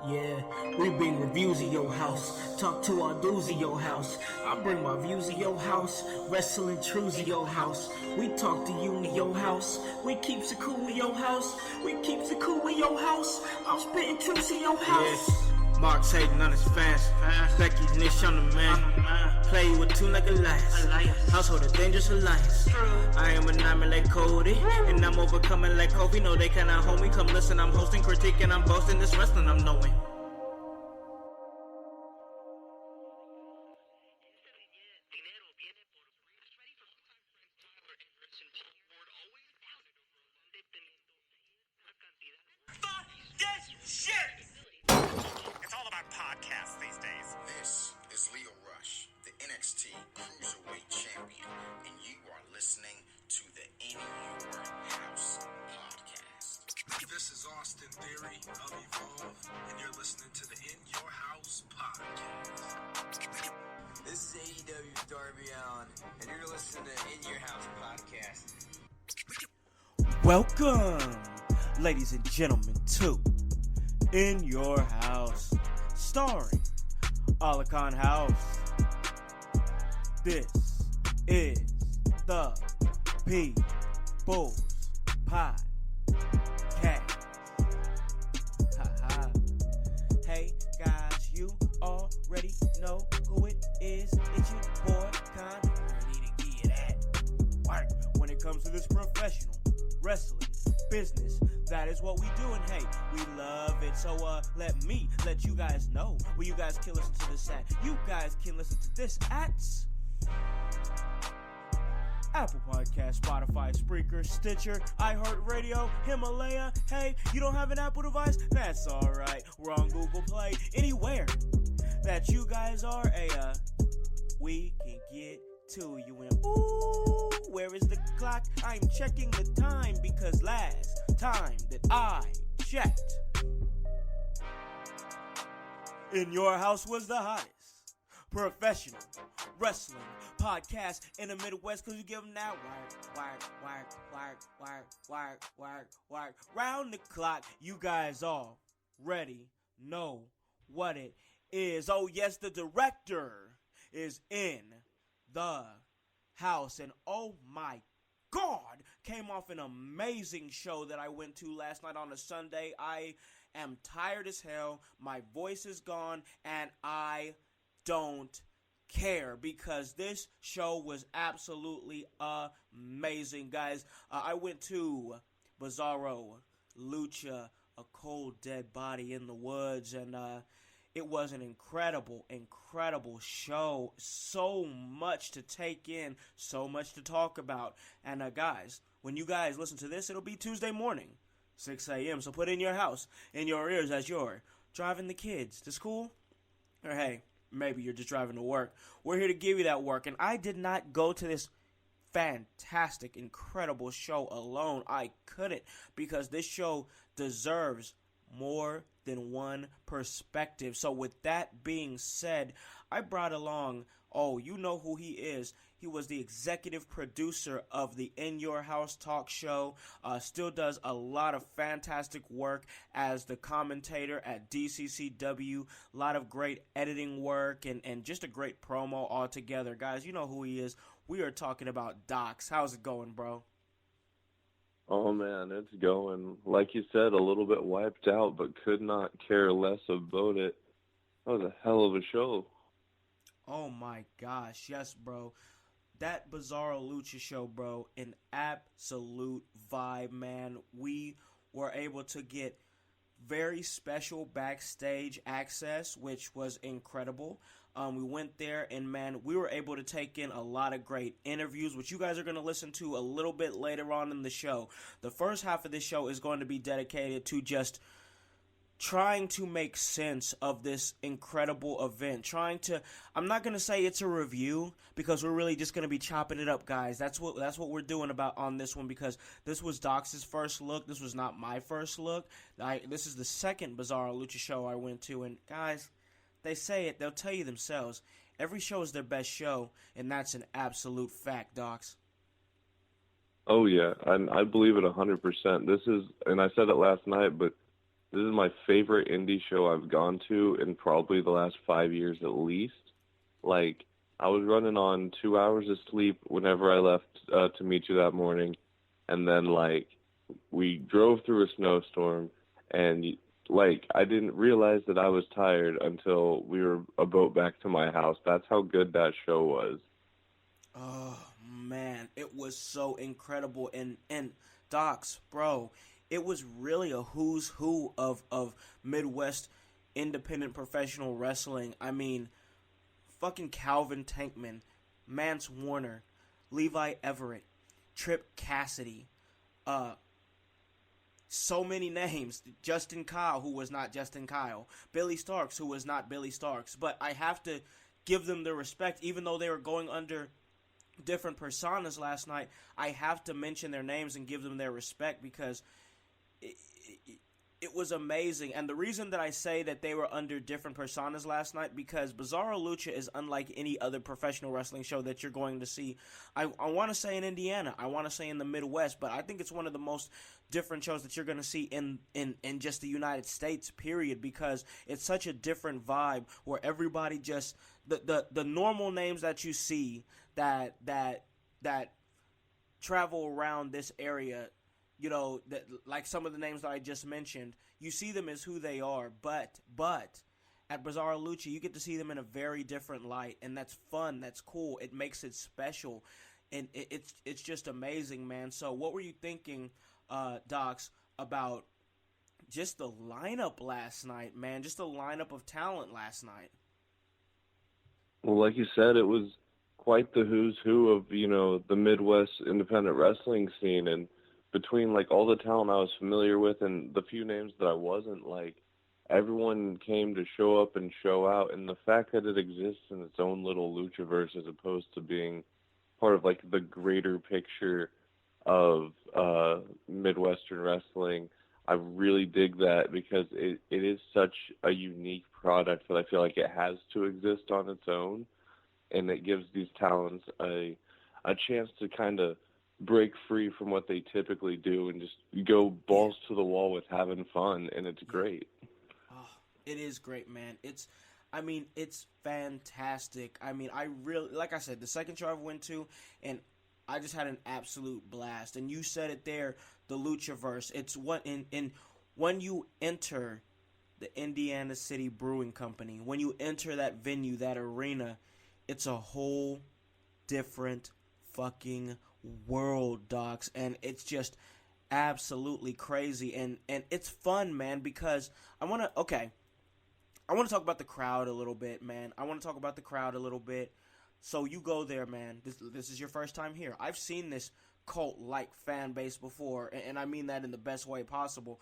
Yeah, we bring reviews of your house. Talk to our dudes of your house. I bring my views of your house. Wrestling truths of your house. We talk to you in your house. We keeps it cool in your house. We keeps it cool in your house. I'm spitting truths in your house. Yeah. Mark's hating on his fans. Becky Nish on the man. Play with two like alliance. Household a dangerous alliance. I am an army like Cody. And I'm overcoming like Kobe. No, they cannot hold me. Come listen, I'm hosting, critique, and I'm boasting. This wrestling I'm knowing. Welcome, ladies and gentlemen, to In Your House, starring Alakan House. This is the People's Podcast. Hey guys, you already know who it is. It's your boy, Con. Ready to get that work when it comes to this professional wrestling business. That is what we do, and hey, we love it. So let you guys know where you guys can listen to this at. You guys can listen to this at Apple Podcast, Spotify, Spreaker, Stitcher, iHeartRadio, Himalaya. Hey, you don't have an Apple device? That's alright. We're on Google Play. Anywhere that you guys are, we can get to you. And ooh, where is the clock? I'm checking the time because last time that I checked, In Your House was the hottest professional wrestling podcast in the Midwest, because you give them that work. Round the clock, you guys already know what it is. Oh yes, the director is in the house, and oh my God, came off an amazing show that I went to last night on a Sunday. I am tired as hell, my voice is gone, and I don't care because this show was absolutely amazing, guys. I went to Bizarro Lucha, a cold dead body in the woods, and it was an incredible show. So much to take in, so much to talk about. And guys, when you guys listen to this, it'll be Tuesday morning, 6 a.m. So put in your house, in your ears as you're driving the kids to school, or hey, maybe you're just driving to work. We're here to give you that work. And I did not go to this fantastic, incredible show alone. I couldn't, because this show deserves more than one perspective. So with that being said, I brought along, you know who he is. He was the executive producer of the In Your House talk show. Still does a lot of fantastic work as the commentator at DCCW. A lot of great editing work and just a great promo altogether. Guys, you know who he is. We are talking about Docs. How's it going, bro? Oh, man, it's going. Like you said, a little bit wiped out, but could not care less about it. That was a hell of a show. Oh, my gosh. Yes, bro. That Bizarro Lucha show, bro, an absolute vibe, man. We were able to get very special backstage access, which was incredible. We went there, and man, we were able to take in a lot of great interviews, which you guys are going to listen to a little bit later on in the show. The first half of this show is going to be dedicated to just trying to make sense of this incredible event. I'm not going to say it's a review, because we're really just going to be chopping it up, guys. That's what we're doing about on this one, because this was Doc's first look. This was not my first look. This is the second Bizarro Lucha show I went to, and guys, they say it, they'll tell you themselves. Every show is their best show, and that's an absolute fact, Docs. Oh, yeah, I believe it 100%. This is, and I said it last night, but This is my favorite indie show I've gone to in probably the last 5 years at least. Like, I was running on 2 hours of sleep whenever I left to meet you that morning. And then, like, we drove through a snowstorm, and, like, I didn't realize that I was tired until we were a boat back to my house. That's how good that show was. Oh man, it was so incredible. And Docs, bro, it was really a who's who of Midwest independent professional wrestling. I mean, fucking Calvin Tankman, Mance Warner, Levi Everett, Tripp Cassidy, so many names. Justin Kyle, who was not Justin Kyle. Billy Starks, who was not Billy Starks. But I have to give them the respect, even though they were going under different personas last night. I have to mention their names and give them their respect because it was amazing. And the reason that I say that they were under different personas last night, because Bizarro Lucha is unlike any other professional wrestling show that you're going to see. I want to say in Indiana, I want to say in the Midwest, but I think it's one of the most different shows that you're going to see in just the United States, period, because it's such a different vibe where everybody just, the normal names that you see that travel around this area, you know, that, like some of the names that I just mentioned, you see them as who they are, but at Bizarro Lucha, you get to see them in a very different light, and that's fun, that's cool, it makes it special, and it's just amazing, man. So what were you thinking, Docs, about just the lineup last night, man, just the lineup of talent last night? Well, like you said, it was quite the who's who of, you know, the Midwest independent wrestling scene, and between, like, all the talent I was familiar with and the few names that I wasn't, like, everyone came to show up and show out, and the fact that it exists in its own little luchaverse as opposed to being part of, like, the greater picture of Midwestern wrestling, I really dig that because it is such a unique product that I feel like it has to exist on its own, and it gives these talents a chance to kind of break free from what they typically do and just go balls to the wall with having fun, and it's great. Oh, it is great, man. It's fantastic. I mean, I really, like I said, the second show I went to, and I just had an absolute blast. And you said it there, the Luchaverse. It's what in when you enter the Indiana City Brewing Company, when you enter that venue, that arena, it's a whole different fucking world, Docs, and it's just absolutely crazy, and it's fun, man, because I want to talk about the crowd a little bit, man. So you go there, man. This is your first time here. I've seen this cult-like fan base before, and I mean that in the best way possible,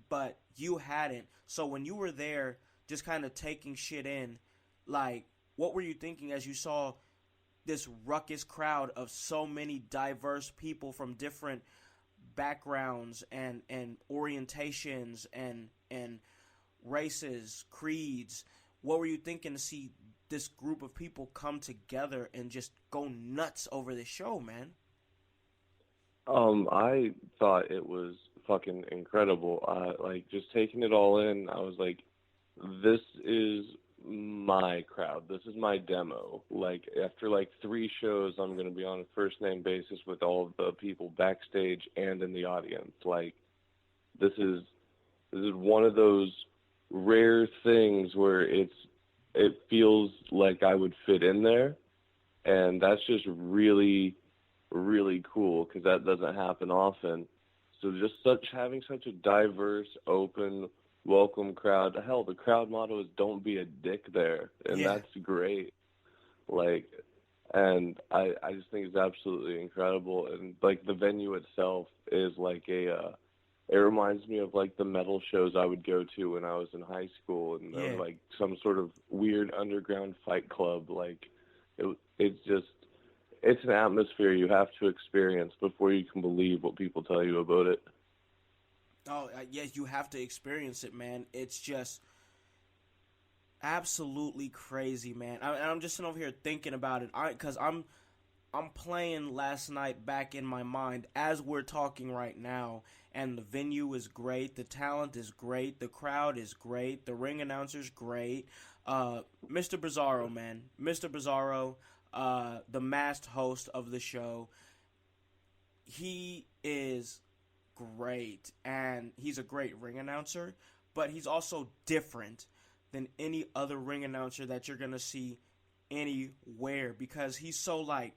but you hadn't. So when you were there, just kind of taking shit in, like, what were you thinking as you saw this ruckus crowd of so many diverse people from different backgrounds and orientations and races, creeds? What were you thinking to see this group of people come together and just go nuts over this show, man? I thought it was fucking incredible. Like, just taking it all in, I was like, this is my crowd. This is my demo. Like, after like 3 shows, I'm going to be on a first name basis with all of the people backstage and in the audience. Like, this is one of those rare things where it feels like I would fit in there, and that's just really, really cool because that doesn't happen often. So just having such a diverse, open, welcome crowd. Hell, the crowd motto is "Don't be a dick" there, and that's great. Like, and I just think it's absolutely incredible. And like the venue itself is like it reminds me of like the metal shows I would go to when I was in high school, and there was like some sort of weird underground fight club. Like, it's an atmosphere you have to experience before you can believe what people tell you about it. Oh, yes, you have to experience it, man. It's just absolutely crazy, man. I'm just sitting over here thinking about it, because I'm I'm playing last night back in my mind as we're talking right now, and the venue is great, the talent is great, the crowd is great, the ring announcer's great. Mr. Bizarro, man. Mr. Bizarro, the masked host of the show, he is great, and he's a great ring announcer, but he's also different than any other ring announcer that you're going to see anywhere, because he's so, like,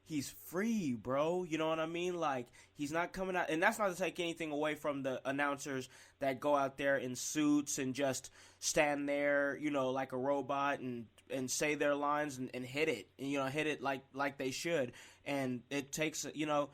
he's free, bro. You know what I mean? Like, he's not coming out, and that's not to take anything away from the announcers that go out there in suits and just stand there, you know, like a robot and say their lines and hit it, and, you know, hit it like they should. And it takes, you know,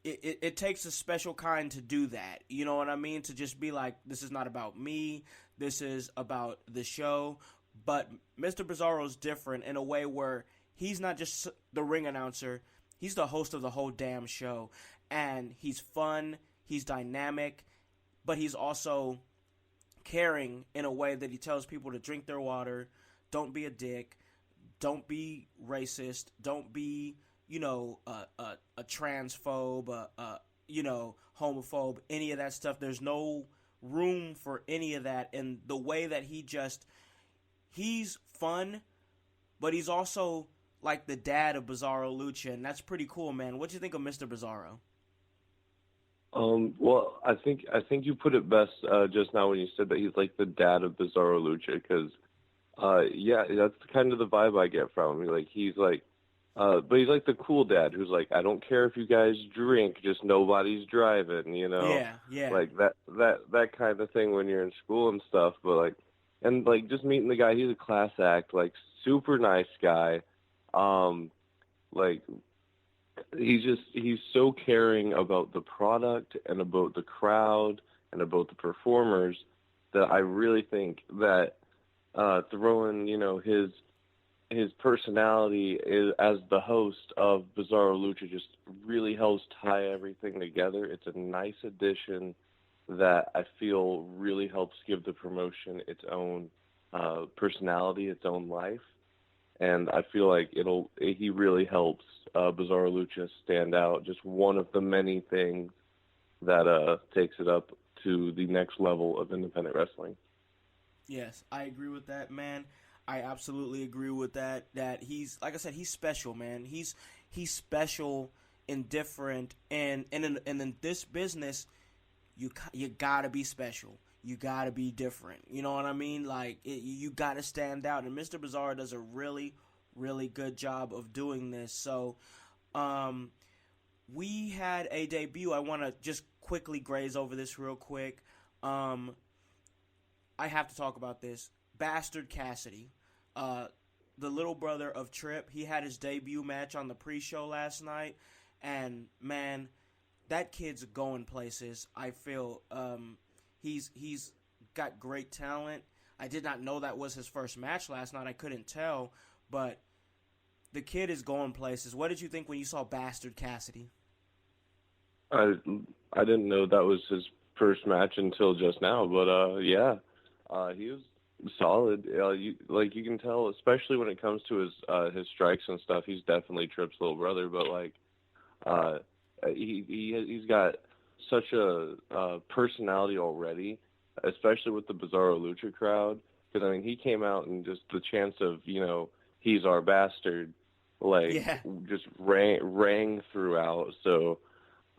it takes a special kind to do that. You know what I mean? To just be like, this is not about me. This is about the show. But Mr. Bizarro's different in a way where he's not just the ring announcer. He's the host of the whole damn show. And he's fun. He's dynamic. But he's also caring in a way that he tells people to drink their water. Don't be a dick. Don't be racist. Don't be, you know, a transphobe, you know, homophobe, any of that stuff. There's no room for any of that. And the way that he's fun, but he's also like the dad of Bizarro Lucha, and that's pretty cool, man. What do you think of Mr. Bizarro? Well, I think you put it best just now when you said that he's like the dad of Bizarro Lucha, because yeah, that's kind of the vibe I get from him. Like, he's like, but he's like the cool dad who's like, I don't care if you guys drink, just nobody's driving, you know? Yeah. Like that kind of thing when you're in school and stuff. But like, and like just meeting the guy, he's a class act, like super nice guy. Like, he's so caring about the product and about the crowd and about the performers that I really think that throwing, you know, his personality as the host of Bizarro Lucha just really helps tie everything together. It's a nice addition that I feel really helps give the promotion its own personality, its own life. And I feel like he really helps Bizarro Lucha stand out. Just one of the many things that takes it up to the next level of independent wrestling. Yes, I agree with that, man. I absolutely agree with that. That he's, like I said, he's special, man. He's special and different, and in this business, you gotta be special. You gotta be different. You know what I mean? Like, you gotta stand out, and Mr. Bizarro does a really, really good job of doing this. So, we had a debut. I want to just quickly graze over this real quick. I have to talk about this. Bastard Cassidy, the little brother of Tripp, he had his debut match on the pre-show last night, and man, that kid's going places. I feel he's got great talent. I did not know that was his first match last night. I couldn't tell, but the kid is going places. What did you think when you saw Bastard Cassidy? I didn't know that was his first match until just now, but yeah, he was solid. You can tell, especially when it comes to his strikes and stuff. He's definitely Tripp's little brother, but like he's got such a personality already, especially with the Bizarro Lucha crowd. Because I mean, he came out and just the chance of, you know, he's our bastard, like, yeah, just rang throughout. So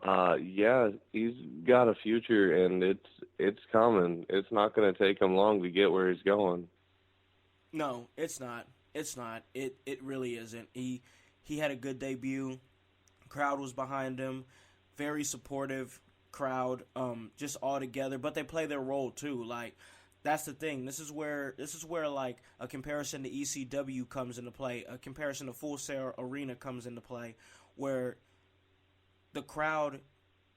yeah, he's got a future, and it's coming. It's not going to take him long to get where he's going. No, it's not. It's not. It really isn't. He had a good debut. Crowd was behind him. Very supportive crowd. Just all together, but they play their role too. Like, that's the thing. This is where like a comparison to ECW comes into play. A comparison to Full Sail Arena comes into play, where the crowd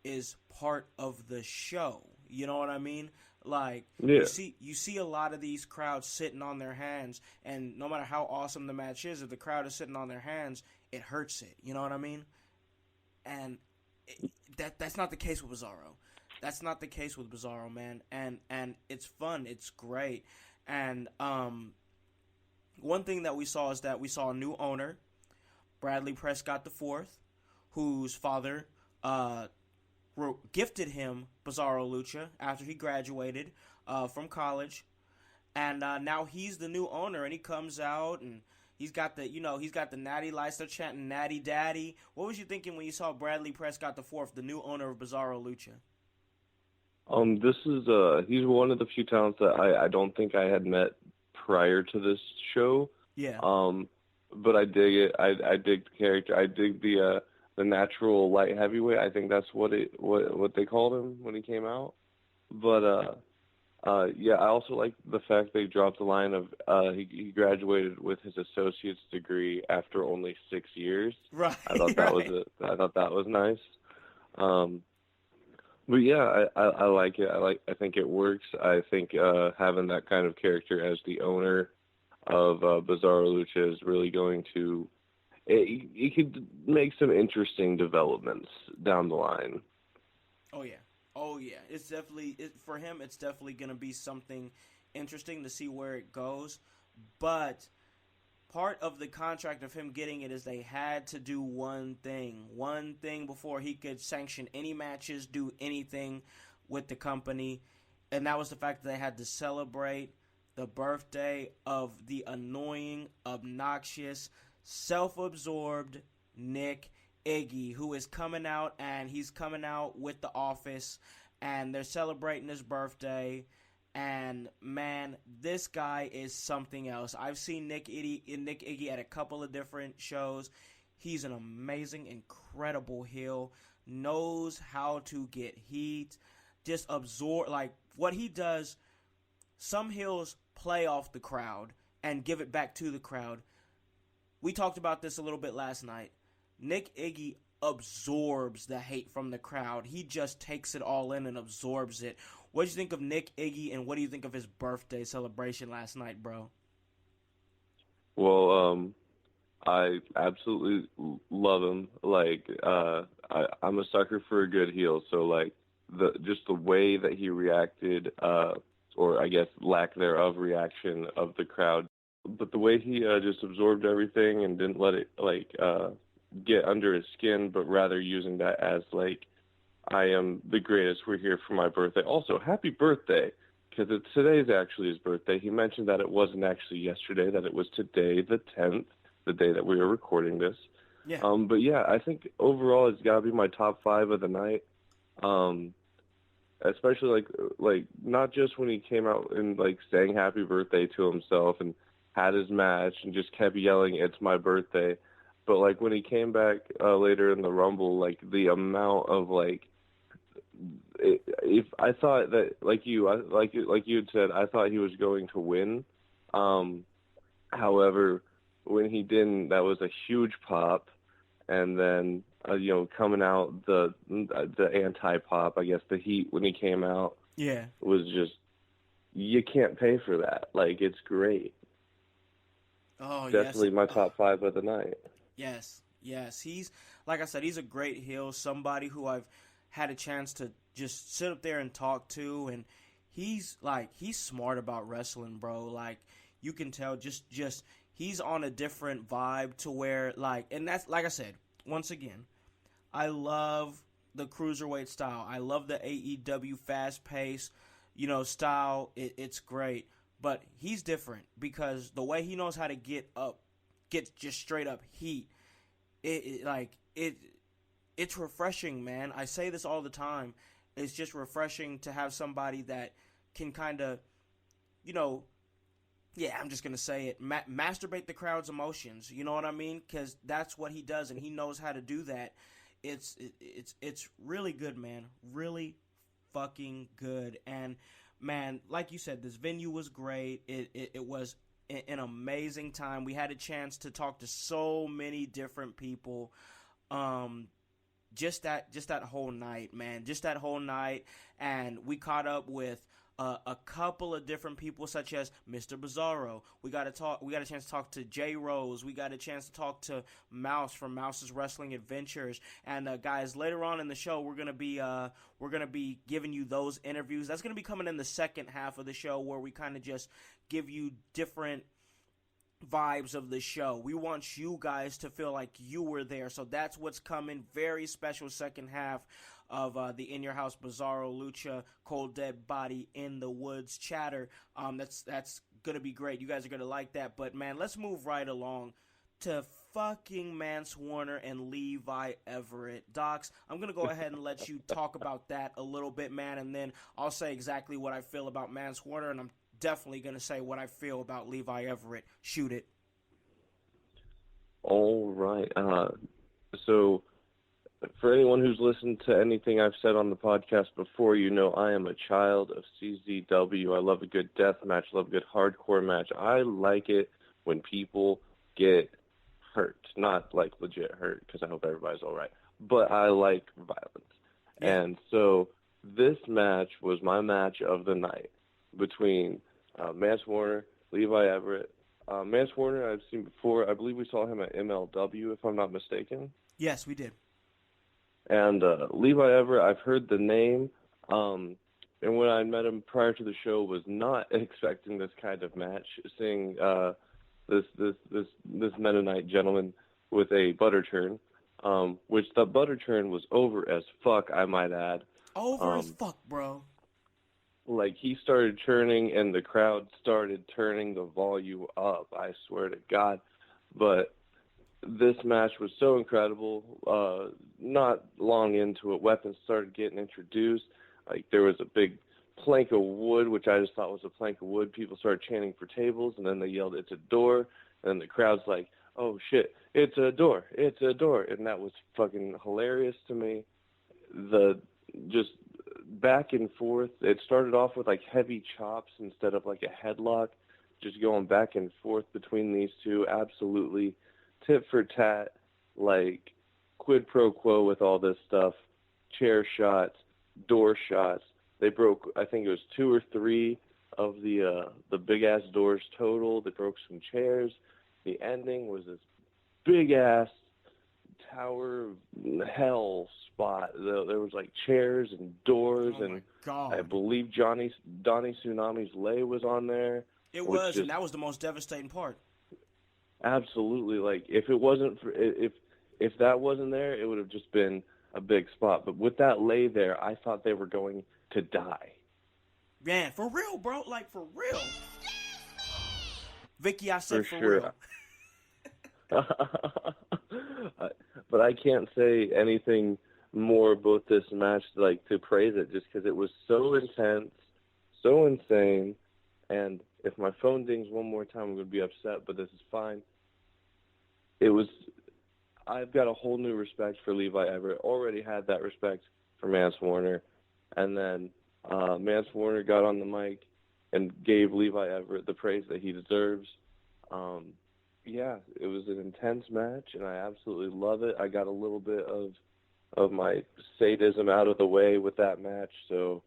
is part of the show. You know what I mean? Like, yeah. you see a lot of these crowds sitting on their hands, and no matter how awesome the match is, if the crowd is sitting on their hands, it hurts it. You know what I mean? And that's not the case with Bizarro. That's not the case with Bizarro, man. And it's fun. It's great. And one thing that we saw is that we saw a new owner. Bradley Prescott IV, whose father gifted him Bizarro Lucha after he graduated from college, and now he's the new owner, and he comes out and he's got the natty lights. They're chanting "Natty Daddy." What was you thinking when you saw Bradley Prescott IV, the new owner of Bizarro Lucha? This is he's one of the few talents that I don't think I had met prior to this show. Yeah. But I dig it. I dig the character. I dig the natural light heavyweight. I think that's what they called him when he came out. But yeah, I also like the fact they dropped the line of he graduated with his associate's degree after only 6 years. Right. I thought that was it. I thought that was nice. But yeah, I like it. I think it works. I think having that kind of character as the owner of Bizarro Lucha is really going to it could make some interesting developments down the line. Oh yeah. It's definitely for him. It's definitely gonna be something interesting to see where it goes. But part of the contract of him getting it is they had to do one thing before he could sanction any matches, do anything with the company, and that was the fact that they had to celebrate the birthday of the annoying, obnoxious, self-absorbed Nick Iggy, who is coming out, and he's coming out with The Office, and they're celebrating his birthday. And man, this guy is something else. I've seen Nick Iggy at a couple of different shows. He's an amazing, incredible heel. Knows how to get heat. Just absorb, like what he does. Some heels play off the crowd and give it back to the crowd. We talked about this a little bit last night. Nick Iggy absorbs the hate from the crowd. He just takes it all in and absorbs it. What do you think of Nick Iggy, and what do you think of his birthday celebration last night, bro? Well, I absolutely love him. Like, I'm a sucker for a good heel. So, like, just the way that he reacted, or I guess lack thereof reaction of the crowd, but the way he just absorbed everything and didn't let it get under his skin, but rather using that as like, I am the greatest. We're here for my birthday. Also, happy birthday, because today's actually his birthday. He mentioned that it wasn't actually yesterday, that it was today, the 10th, the day that we are recording this. Yeah. But yeah, I think overall it's got to be my top 5 of the night. Especially like not just when he came out and like sang happy birthday to himself and had his match and just kept yelling, "It's my birthday." But like when he came back later in the Rumble, like the amount of like, if I thought that like you had said, I thought he was going to win. However, when he didn't, that was a huge pop. And then coming out the anti-pop, I guess the heat when he came out, was just, you can't pay for that. Like, it's great. Oh, definitely my top 5 of the night. Yes. He's, like I said, he's a great heel, somebody who I've had a chance to just sit up there and talk to, and he's smart about wrestling, bro. Like, you can tell just he's on a different vibe to where, like, and that's, like I said, once again, I love the cruiserweight style. I love the AEW fast-paced, style. It's great. But he's different because the way he knows how to get just straight up heat, it's refreshing, man. I say this all the time. It's just refreshing to have somebody that can kind of, I'm just going to say it, masturbate the crowd's emotions. You know what I mean? Because that's what he does, and he knows how to do that. It's really good, man. Really fucking good. And, man, like you said, this venue was great. It was an amazing time. We had a chance to talk to so many different people. Just that whole night, man. Just that whole night. And we caught up with a couple of different people, such as Mr. Bizarro. We got a chance to talk to J Rose. We got a chance to talk to Mouse from Mouse's Wrestling Adventures. And guys, later on in the show, we're gonna be giving you those interviews. That's gonna be coming in the second half of the show, where we kind of just give you different vibes of the show. We want you guys to feel like you were there. So that's what's coming. Very special second half of the In Your House Bizarro Lucha Cold Dead Body in the Woods chatter. That's gonna be great. You guys are gonna like that. But man, let's move right along to fucking Mance Warner and Levi Everett. Docs, I'm gonna go ahead and let you talk about that a little bit, man, and then I'll say exactly what I feel about Mance Warner, and I'm definitely gonna say what I feel about Levi Everett. Shoot it. All right. So for anyone who's listened to anything I've said on the podcast before, you know I am a child of CZW. I love a good death match, love a good hardcore match. I like it when people get hurt, not like legit hurt, because I hope everybody's all right, but I like violence. Yeah. And so this match was my match of the night between Mance Warner, Levi Everett. Mance Warner I've seen before. I believe we saw him at MLW, if I'm not mistaken. Yes, we did. And Levi Everett, I've heard the name, and when I met him prior to the show, was not expecting this kind of match. Seeing this Mennonite gentleman with a butter churn, which the butter churn was over as fuck, I might add. Over as fuck, bro. Like, he started churning, and the crowd started turning the volume up, I swear to God. But this match was so incredible. Not long into it, weapons started getting introduced. Like, there was a big plank of wood, which I just thought was a plank of wood. People started chanting for tables, and then they yelled, "It's a door." And the crowd's like, "Oh, shit, it's a door, it's a door." And that was fucking hilarious to me. Just back and forth. It started off with, like, heavy chops instead of, like, a headlock. Just going back and forth between these two. Absolutely tit for tat, like, quid pro quo with all this stuff. Chair shots, door shots. They broke, I think it was 2 or 3 of the big-ass doors total. They broke some chairs. The ending was this big-ass tower hell spot. There was, like, chairs and doors, and God. I believe Donnie Tsunami's lay was on there. It was, and that was the most devastating part. Absolutely. Like, if it wasn't for, if that wasn't there, it would have just been a big spot. But with that lay there, I thought they were going to die. Man, for real, bro. Like, for real. Vicky, I said for real. But I can't say anything more about this match, like, to praise it, just because it was so intense, so insane, and if my phone dings one more time, I'm going to be upset, but this is fine. I've got a whole new respect for Levi Everett. Already had that respect for Mance Warner, and then Mance Warner got on the mic and gave Levi Everett the praise that he deserves. Yeah, it was an intense match, and I absolutely love it. I got a little bit of my sadism out of the way with that match, so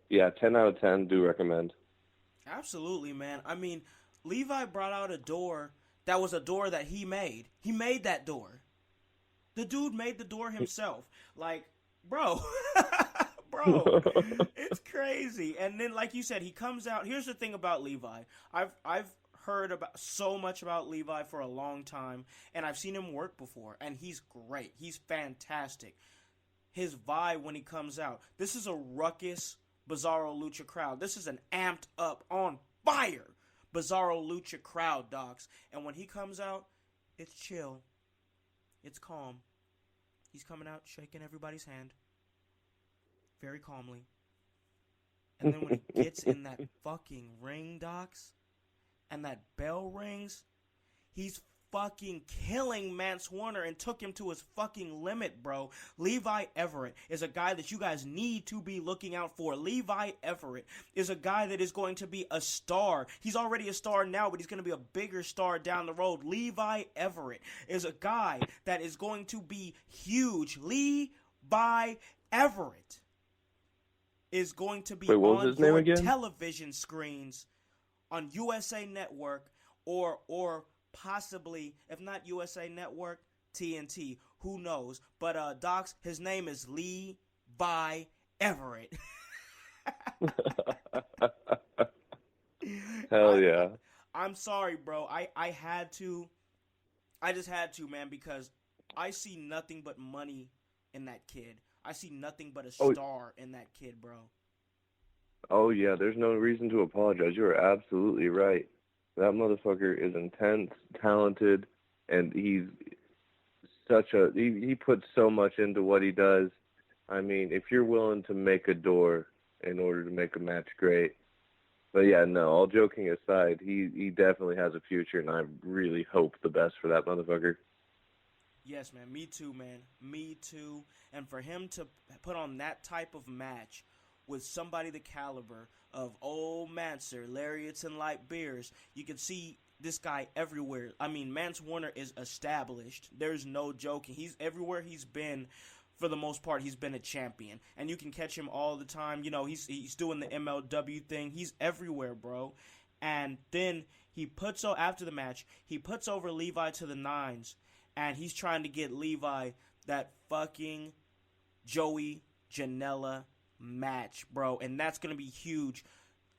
yeah, 10 out of 10, do recommend. Absolutely, man. I mean, Levi brought out a door that was a door that he made. He made that door. The dude made the door himself. Like, bro, bro, it's crazy. And then, like you said, he comes out. Here's the thing about Levi. I've heard about so much about Levi for a long time, and I've seen him work before, and he's great. He's fantastic. His vibe when he comes out. This is a ruckus Bizarro Lucha crowd. This is an amped up, on fire Bizarro Lucha crowd, docs. And when he comes out, it's chill. It's calm. He's coming out shaking everybody's hand very calmly. And then when he gets in that fucking ring, docs, and that bell rings, he's fucking killing Mance Warner and took him to his fucking limit, bro. Levi Everett is a guy that you guys need to be looking out for. Levi Everett is a guy that is going to be a star. He's already a star now, but he's going to be a bigger star down the road. Levi Everett is a guy that is going to be huge. Levi Everett is going to be on your television screens on USA Network or possibly, if not USA Network, TNT. Who knows? But, Docs, his name is Levi Everett. Hell yeah. I'm sorry, bro. I had to. I just had to, man, because I see nothing but money in that kid. I see nothing but a star in that kid, bro. Oh, yeah, there's no reason to apologize. You are absolutely right. That motherfucker is intense, talented, and he's he puts so much into what he does. I mean, if you're willing to make a door in order to make a match great. But yeah, no, all joking aside, he definitely has a future, and I really hope the best for that motherfucker. Yes, man. Me too, man. Me too. And for him to put on that type of match with somebody the caliber of old Mancer, Lariats, and Light Beers, you can see this guy everywhere. I mean, Mance Warner is established. There's no joking. He's everywhere he's been. For the most part, he's been a champion, and you can catch him all the time. You know, he's doing the MLW thing. He's everywhere, bro. And then after the match, he puts over Levi to the nines, and he's trying to get Levi that fucking Joey Janela match, bro. And that's gonna be huge.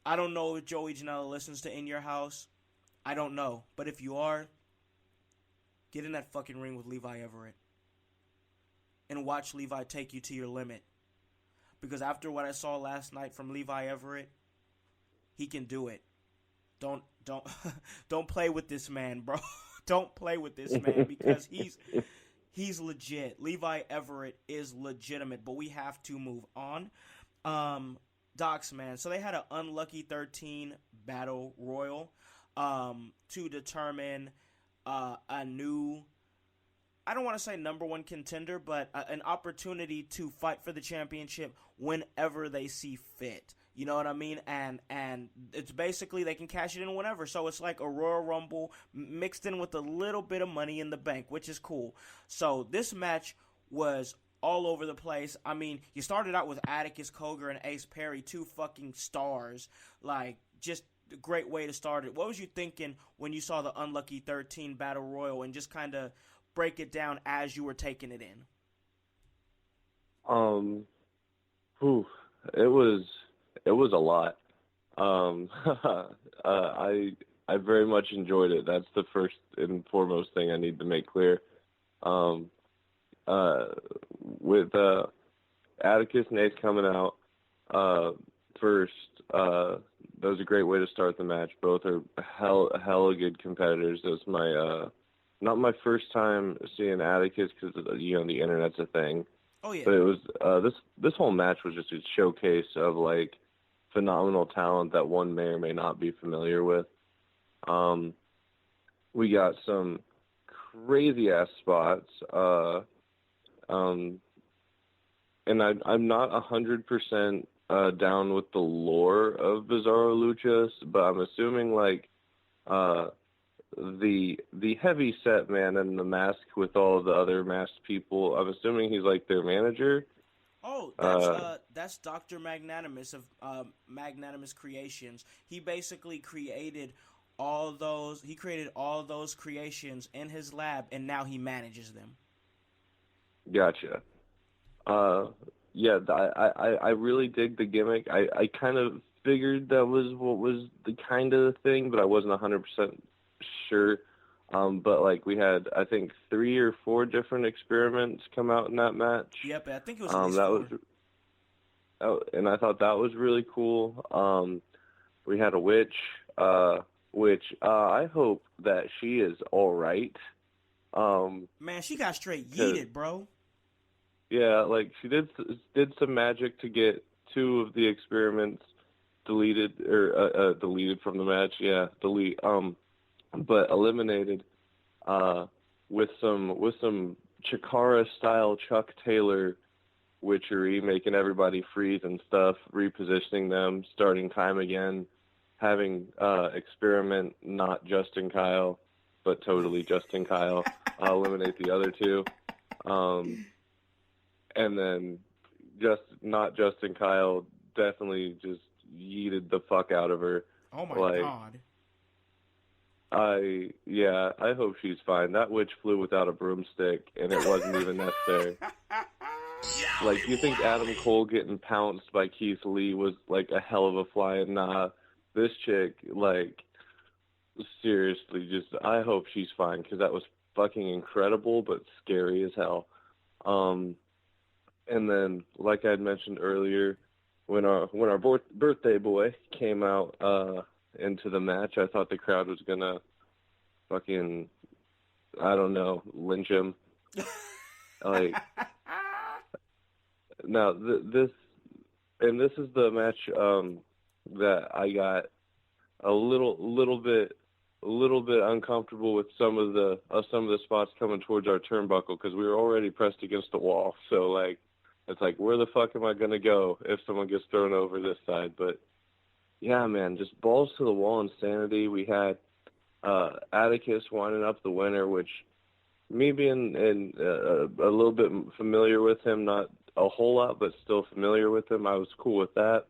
I don't know if Joey Janela listens to In Your House. I don't know, but if you are, get in that fucking ring with Levi Everett. And watch Levi take you to your limit. Because after what I saw last night from Levi Everett, he can do it. Don't don't play with this man, bro. Don't play with this man because he's legit. Levi Everett is legitimate, but we have to move on. Docs, man. So they had an unlucky 13 battle royal to determine a new, I don't want to say number one contender, but an opportunity to fight for the championship whenever they see fit. You know what I mean? And it's basically they can cash it in whenever. So it's like a Royal Rumble mixed in with a little bit of money in the bank, which is cool. So this match was all over the place. I mean, you started out with Atticus Cogar and Ace Perry, two fucking stars. Like, just a great way to start it. What was you thinking when you saw the Unlucky 13 Battle Royal, and just kind of break it down as you were taking it in? It was a lot. I very much enjoyed it. That's the first and foremost thing I need to make clear. With Atticus and Ace coming out first, that was a great way to start the match. Both are hella good competitors. It was my not my first time seeing Atticus because the internet's a thing. Oh yeah. But it was this whole match was just a showcase of like phenomenal talent that one may or may not be familiar with. We got some crazy ass spots. And I'm not 100% down with the lore of Bizarro Lucha, but I'm assuming like the heavy set man in the mask with all the other masked people, I'm assuming he's like their manager. Oh, that's Dr. Magnanimous of Magnanimous Creations. He basically created all those. He created all those creations in his lab, and now he manages them. Gotcha. Yeah, I really dig the gimmick. I kind of figured that was what was the kind of thing, but I wasn't 100% sure. But like we had, I think 3 or 4 different experiments come out in that match. Yep, I think it was at least 4. And I thought that was really cool. We had a witch, which I hope that she is all right. Man, she got straight yeeted, bro. Yeah, like she did some magic to get 2 of the experiments deleted from the match. Yeah, delete. But eliminated with some Chikara style Chuck Taylor witchery, making everybody freeze and stuff, repositioning them, starting time again, having experiment not Justin Kyle, but totally Justin Kyle, eliminate the other 2. And then just not Justin Kyle, definitely just yeeted the fuck out of her. Oh my God. I hope she's fine. That witch flew without a broomstick, and it wasn't even necessary. Like, you think Adam Cole getting pounced by Keith Lee was like a hell of a fly? Nah, this chick, like, seriously, just I hope she's fine because that was fucking incredible, but scary as hell. And then, like I had mentioned earlier, when our birthday boy came out into the match, I thought the crowd was gonna fucking, I don't know, lynch him. Like, now this is the match that I got a little bit uncomfortable with some of the spots coming towards our turnbuckle because we were already pressed against the wall. So like, it's like, where the fuck am I gonna go if someone gets thrown over this side? But yeah, man, just balls to the wall insanity. We had Atticus winding up the winner, which me being a little bit familiar with him, not a whole lot, but still familiar with him, I was cool with that.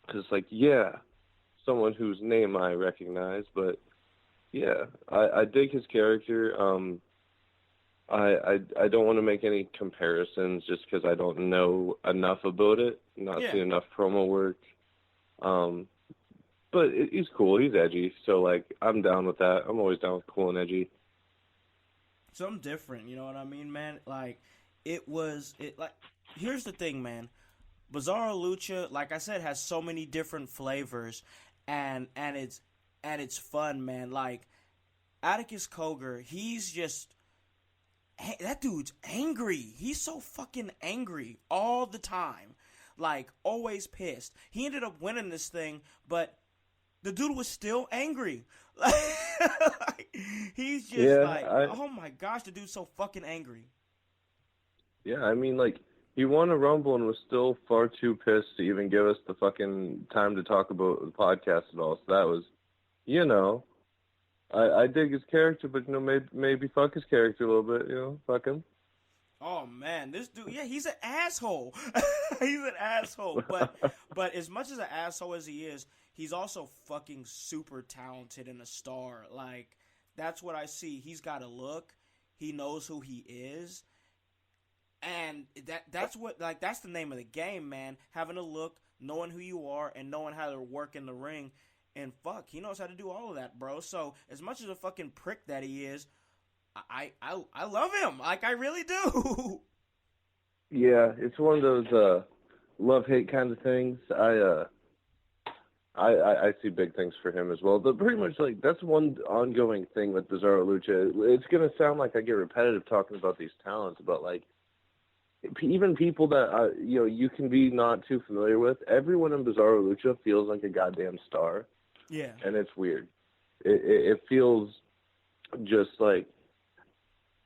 Because like, yeah, someone whose name I recognize, but yeah, I dig his character. I don't want to make any comparisons just because I don't know enough about it, not seen enough promo work. But he's cool, he's edgy, so like, I'm down with that. I'm always down with cool and edgy. Something different, you know what I mean, man? Like, here's the thing, man. Bizarro Lucha, like I said, has so many different flavors, and it's fun, man. Like, Atticus Cogar, that dude's angry. He's so fucking angry all the time. Like, always pissed. He ended up winning this thing, but the dude was still angry. He's just oh my gosh, the dude's so fucking angry. Yeah, I mean, like, he won a Rumble and was still far too pissed to even give us the fucking time to talk about the podcast at all. So that was, you know, I dig his character, but, you know, maybe fuck his character a little bit, you know, fuck him. Oh, man, this dude, yeah, he's an asshole. He's an asshole. But as much as an asshole as he is, he's also fucking super talented and a star. Like, that's what I see. He's got a look. He knows who he is. And that's the name of the game, man. Having a look, knowing who you are, and knowing how to work in the ring. And fuck, he knows how to do all of that, bro. So as much as a fucking prick that he is, I love him. Like, I really do. Yeah, it's one of those love-hate kind of things. I see big things for him as well. But pretty much, like, that's one ongoing thing with Bizarro Lucha. It's gonna sound like I get repetitive talking about these talents, but like, even people that you can be not too familiar with, everyone in Bizarro Lucha feels like a goddamn star. Yeah. And it's weird. It feels just like,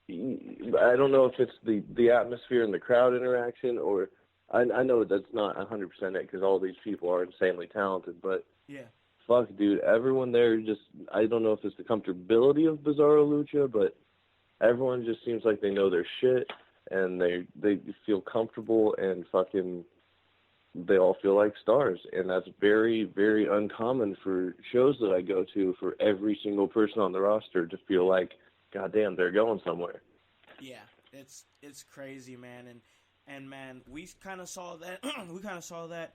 I don't know if it's the atmosphere and the crowd interaction, or I know that's not 100% it because all these people are insanely talented, but yeah, fuck, dude, everyone there just, I don't know if it's the comfortability of Bizarro Lucha, but everyone just seems like they know their shit, and they feel comfortable, and fucking, they all feel like stars, and that's very, very uncommon for shows that I go to, for every single person on the roster to feel like, goddamn, they're going somewhere. Yeah, it's crazy, man, and man, we kind of saw that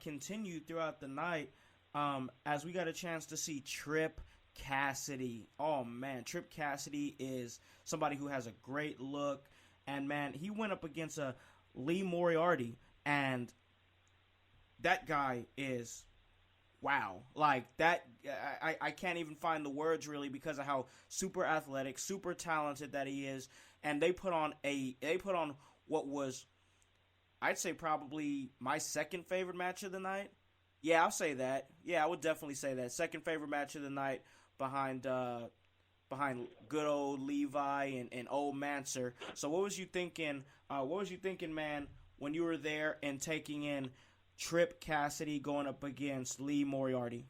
continue throughout the night, as we got a chance to see Tripp Cassidy. Oh man, Tripp Cassidy is somebody who has a great look, and man, he went up against a Lee Moriarty, and that guy is, wow. Like, that, I can't even find the words really because of how super athletic, super talented that he is. And they put on what was, I'd say, probably my second favorite match of the night. Yeah, I'll say that. Yeah, I would definitely say that. Second favorite match of the night behind good old Levi and old Mancer. So what was you thinking, man, when you were there and taking in Tripp Cassidy going up against Lee Moriarty?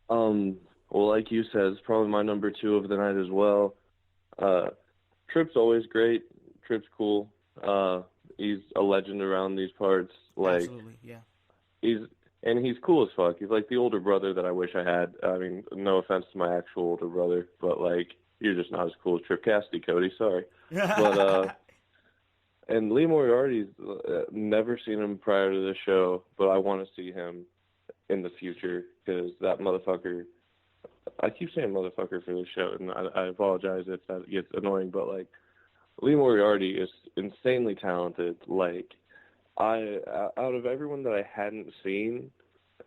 Well, like you said, it's probably my number 2 of the night as well. Tripp's always great. Tripp's cool. He's a legend around these parts. Like, absolutely, yeah. He's cool as fuck. He's like the older brother that I wish I had. I mean, no offense to my actual older brother, but like, you're just not as cool as Tripp Cassidy, Cody. Sorry. But and Lee Moriarty's never seen him prior to the show, but I want to see him in the future because that motherfucker I keep saying motherfucker for this show, and I apologize if that gets annoying, but like Lee Moriarty is insanely talented. Like out of everyone that I hadn't seen,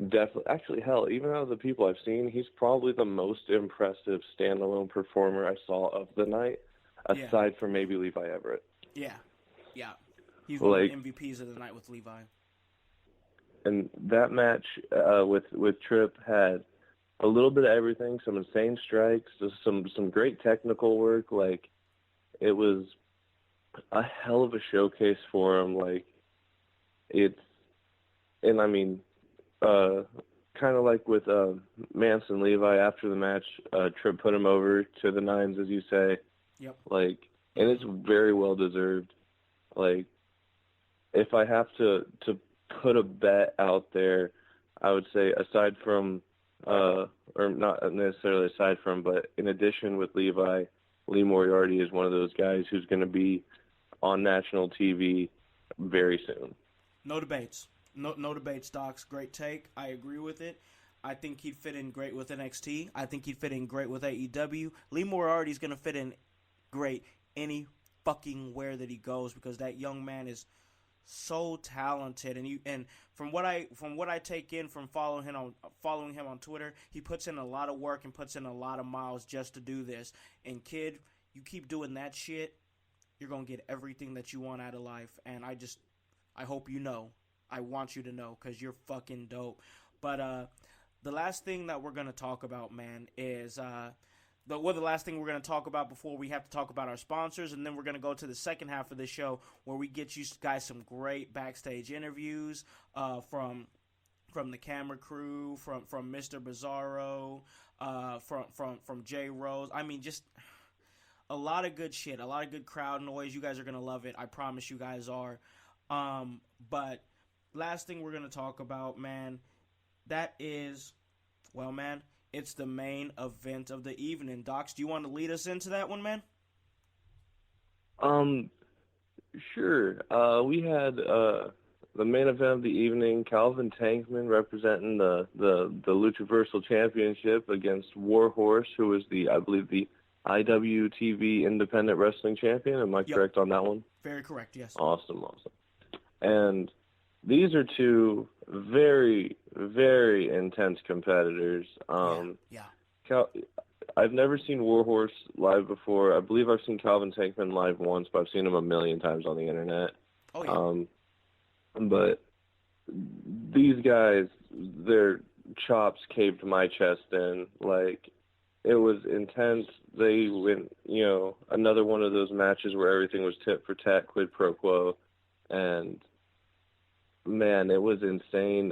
definitely, actually, hell, even out of the people I've seen, he's probably the most impressive standalone performer I saw of the night, aside from maybe Levi Everett. Yeah. He's one of the MVPs of the night with Levi. And that match with Tripp had a little bit of everything, some insane strikes, some great technical work. Like, it was a hell of a showcase for him. Like, and I mean, kind of like with Mance and Levi after the match, Tripp put him over to the nines, as you say. Yep. Like, and it's very well deserved. Like, if I have to put a bet out there, I would say aside from, or not necessarily aside from, but in addition with Levi, Lee Moriarty is one of those guys who's going to be on national TV very soon. No debates. No debates, Docs. Great take. I agree with it. I think he'd fit in great with NXT. I think he'd fit in great with AEW. Lee Moriarty's going to fit in great any fucking where that he goes, because that young man is so talented, and from what I take in from following him on Twitter, he puts in a lot of work and puts in a lot of miles just to do this. And kid, you keep doing that shit, you're gonna get everything that you want out of life. And I hope you know. I want you to know, because you're fucking dope. But the last thing that we're gonna talk about, man, is the last thing we're going to talk about before we have to talk about our sponsors, and then we're going to go to the second half of the show where we get you guys some great backstage interviews from the camera crew, from Mr. Bizarro, from Jay Rose. I mean, just a lot of good shit, a lot of good crowd noise. You guys are going to love it. I promise you guys are. But last thing we're going to talk about, man, that is, well, man, it's the main event of the evening. Docs, do you want to lead us into that one, man? Sure. We had the main event of the evening, Calvin Tankman representing the Luchaversal Championship against Warhorse, who is I believe the IWTV Independent Wrestling Champion. Am I correct on that one? Very correct, yes. Awesome. And these are two very, very intense competitors. I've never seen Warhorse live before. I believe I've seen Calvin Tankman live once, but I've seen him a million times on the internet. Oh, yeah. But these guys, their chops caved my chest in. Like, it was intense. They went, another one of those matches where everything was tit for tat, quid pro quo, and man, it was insane.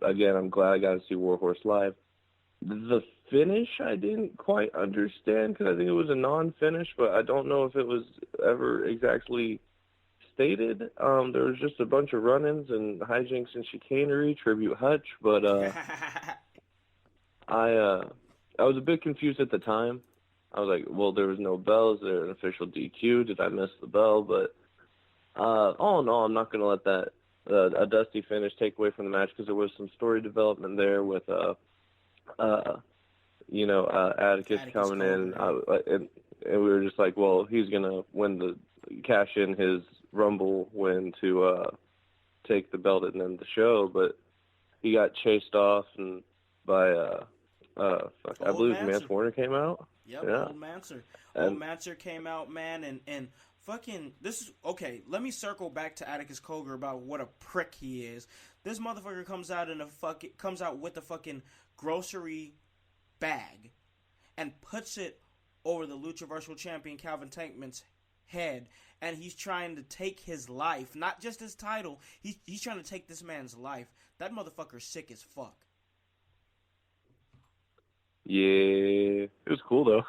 Again, I'm glad I got to see Warhorse live. The finish I didn't quite understand, because I think it was a non-finish, but I don't know if it was ever exactly stated. There was just a bunch of run-ins and hijinks and chicanery, tribute Hutch, but I was a bit confused at the time. I was like, well, there was no bell. Is there an official DQ? Did I miss the bell? But all in all, I'm not going to let that a dusty finish take away from the match, because there was some story development there with Atticus coming in, and we were just like, well, he's gonna cash in his Rumble win to take the belt and end the show, but he got chased off and by I believe Mance Warner came out. Yep, yeah. Old Mancer came out, man, and fucking, this is, okay, let me circle back to Atticus Cogar about what a prick he is. This motherfucker comes out with a fucking grocery bag and puts it over the Luchaversal champion Calvin Tankman's head, and he's trying to take his life, not just his title. He's trying to take this man's life. That motherfucker's sick as fuck. Yeah, it was cool though.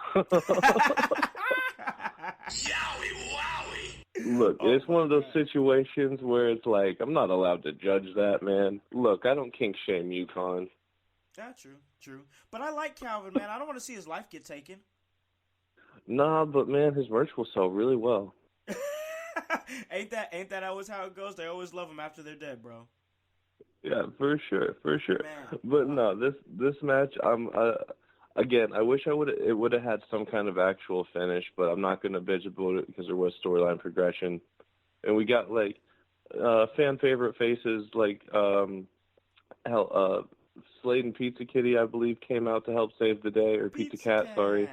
Yowie wowie. Look, it's one of those situations where it's like, I'm not allowed to judge that, man. Look, I don't kink shame UConn. Yeah, true. But I like Calvin, man. I don't want to see his life get taken. Nah, but man, his merch will sell really well. Ain't that always how it goes? They always love him after they're dead, bro. Yeah, for sure. Man. But no, this match, Again, I wish it would have had some kind of actual finish, but I'm not going to bitch about it because there was storyline progression, and we got like fan favorite faces like Slade and Pizza Kitty, I believe, came out to help save the day, or Pizza Cat. Sorry,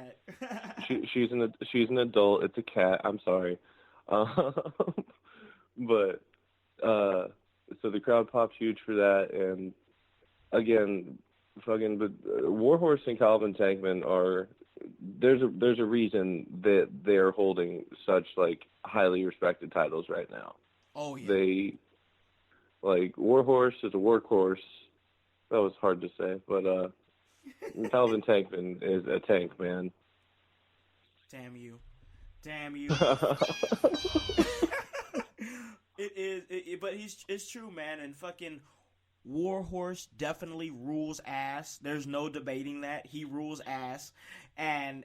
she's an adult. It's a cat. I'm sorry, but so the crowd popped huge for that, and again, but Warhorse and Calvin Tankman are there's a reason that they are holding such like highly respected titles right now. Oh yeah. They like Warhorse is a workhorse. That was hard to say, but Calvin Tankman is a tank, man. Damn you. But it's true, man, and fucking Warhorse definitely rules ass. There's no debating that. He rules ass. And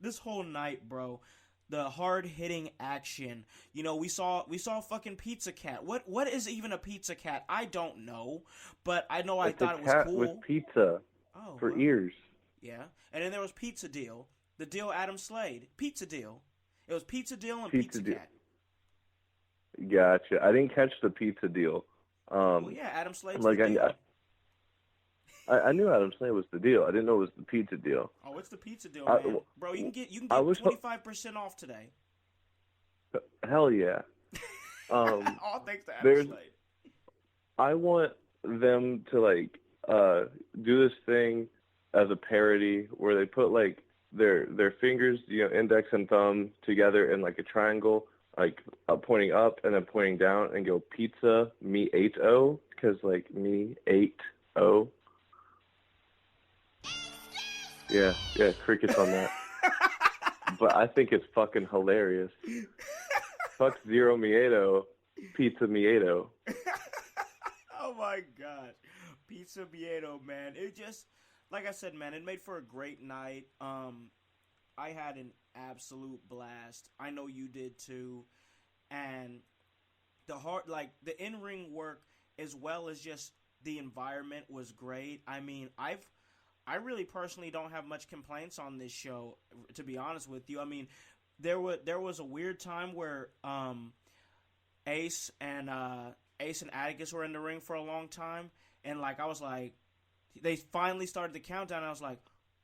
this whole night, bro, the hard-hitting action. You know, we saw fucking Pizza Cat. What is even a Pizza Cat? I don't know, but I know I thought it was cool. With pizza for ears. Yeah, and then there was Pizza Deal, the deal Adam Slade. Pizza Deal. It was Pizza Deal and Pizza Cat. Gotcha. I didn't catch the Pizza Deal. Well, yeah, Adam Slade's like the deal. I knew Adam Slade was the deal. I didn't know it was the Pizza Deal. Oh, it's the Pizza Deal, man. Bro, you can get 25% off today. Hell yeah. All thanks to Adam Slade. I want them to like do this thing as a parody where they put like their fingers, you know, index and thumb together in like a triangle, like pointing up and then pointing down, and go pizza me 8-0, because like me 8-0. Yeah, crickets on that. But I think it's fucking hilarious. Fuck Zero Miedo, Pizza Miedo. Oh my gosh. Pizza Miedo, man. It just, like I said, man, it made for a great night. I had an absolute blast. I know you did too. And the in-ring work as well as just the environment was great. I mean, I really personally don't have much complaints on this show, to be honest with you. I mean, there was a weird time where Ace and Atticus were in the ring for a long time, and like I was like, they finally started the countdown, and I was like,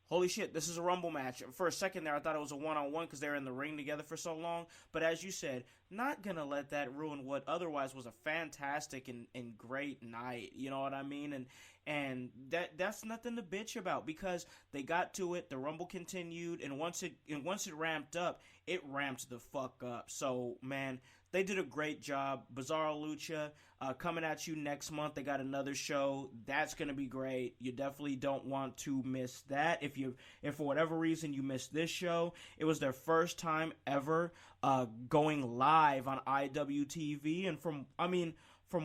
holy shit, this is a Rumble match. For a second there, I thought it was a one-on-one because they were in the ring together for so long. But as you said, not going to let that ruin what otherwise was a fantastic and great night. You know what I mean? And that's nothing to bitch about because they got to it. The Rumble continued, and once it ramped up, it ramped the fuck up. So, man, they did a great job. Bizarro Lucha coming at you next month. They got another show. That's going to be great. You definitely don't want to miss that. If for whatever reason you missed this show, it was their first time ever going live on IWTV. And from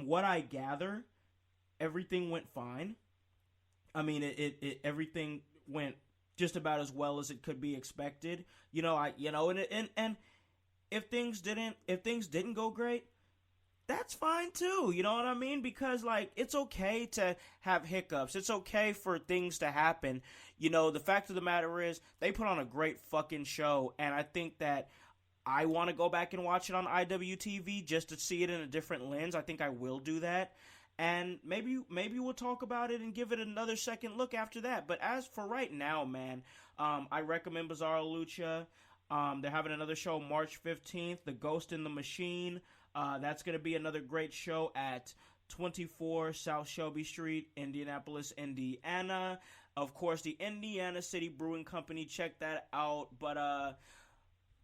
what I gather, everything went fine. I mean, everything went just about as well as it could be expected. And if things didn't go great, that's fine too. You know what I mean? Because like it's okay to have hiccups. It's okay for things to happen. You know, the fact of the matter is they put on a great fucking show, and I think that I want to go back and watch it on IWTV just to see it in a different lens. I think I will do that. And maybe we'll talk about it and give it another second look after that. But as for right now, man, I recommend Bizarro Lucha. They're having another show March 15th, The Ghost in the Machine. That's going to be another great show at 24 South Shelby Street, Indianapolis, Indiana. Of course, the Indiana City Brewing Company. Check that out. But,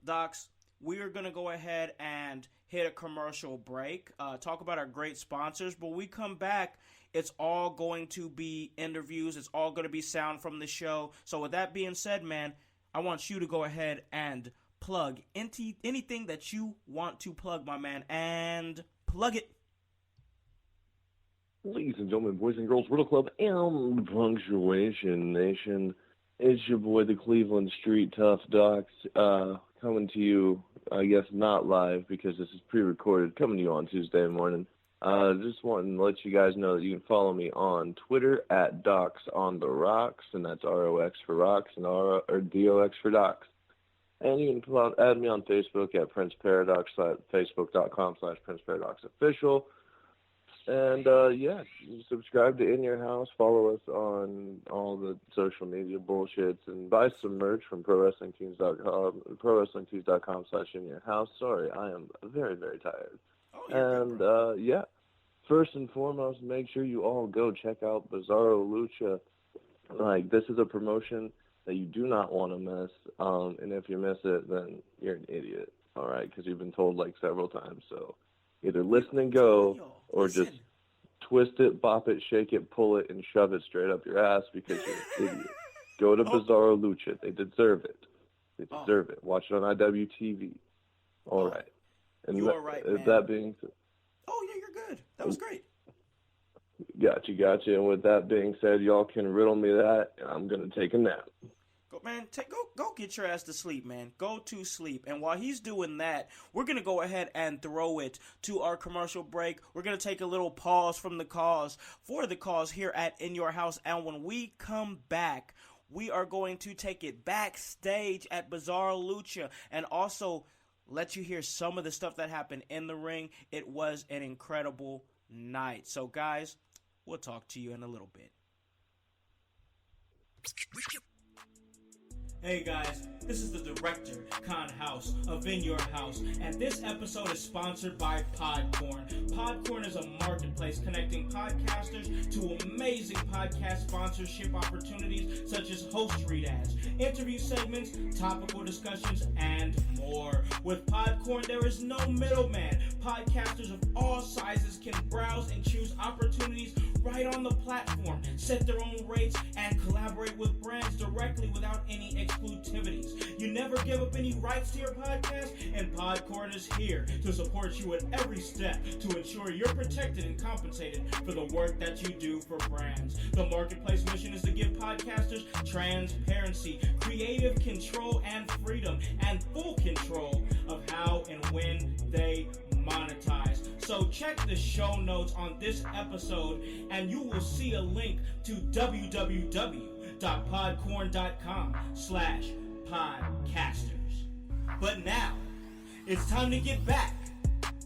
Docs, we are going to go ahead and hit a commercial break, talk about our great sponsors. But when we come back, it's all going to be interviews. It's all going to be sound from the show. So with that being said, man, I want you to go ahead and plug anything that you want to plug, my man, and plug it. Ladies and gentlemen, boys and girls, Riddle Club and Punctuation Nation, it's your boy, the Cleveland Street Tough Docs, coming to you, I guess not live because this is pre-recorded, coming to you on Tuesday morning. Just wanting to let you guys know that you can follow me on Twitter at Docs on the Rocks, and that's ROX for Rocks and DOX for Docs. And you can add me on Facebook at Prince Paradox, facebook.com/Prince Paradox Official. And, yeah, subscribe to In Your House. Follow us on all the social media bullshits. And buy some merch from ProWrestlingTees.com, ProWrestlingTees.com/InYourHouse. Sorry, I am very, very tired. Oh, and, yeah, first and foremost, make sure you all go check out Bizarro Lucha. Like, this is a promotion that you do not want to miss. And if you miss it, then you're an idiot, all right? Because you've been told, like, several times. So either listen and go or just twist it, bop it, shake it, pull it, and shove it straight up your ass because you're an idiot. Go to Bizarro Lucha. They deserve it. They deserve it. Watch it on IWTV. All right. And you are right, man. That being said, oh, yeah, you're good. That was great. Gotcha. And with that being said, y'all can riddle me that, and I'm going to take a nap. Go, man, go get your ass to sleep, man. Go to sleep. And while he's doing that, we're going to go ahead and throw it to our commercial break. We're going to take a little pause from the cause for the cause here at In Your House. And when we come back, we are going to take it backstage at Bizarro Lucha and also let you hear some of the stuff that happened in the ring. It was an incredible night. So, guys, we'll talk to you in a little bit. Hey guys, this is the director, Con House of In Your House, and this episode is sponsored by Podcorn. Podcorn is a marketplace connecting podcasters to amazing podcast sponsorship opportunities such as host read ads, interview segments, topical discussions, and more. With Podcorn, there is no middleman. Podcasters of all sizes can browse and choose opportunities right on the platform, set their own rates, and collaborate with brands directly without any exclusivities. You never give up any rights to your podcast, and Podcorn is here to support you at every step to ensure you're protected and compensated for the work that you do for brands. The marketplace mission is to give podcasters transparency, creative control, and freedom, and full control of how and when they monetize. So check the show notes on this episode and you will see a link to www.podcorn.com/podcasters. But now it's time to get back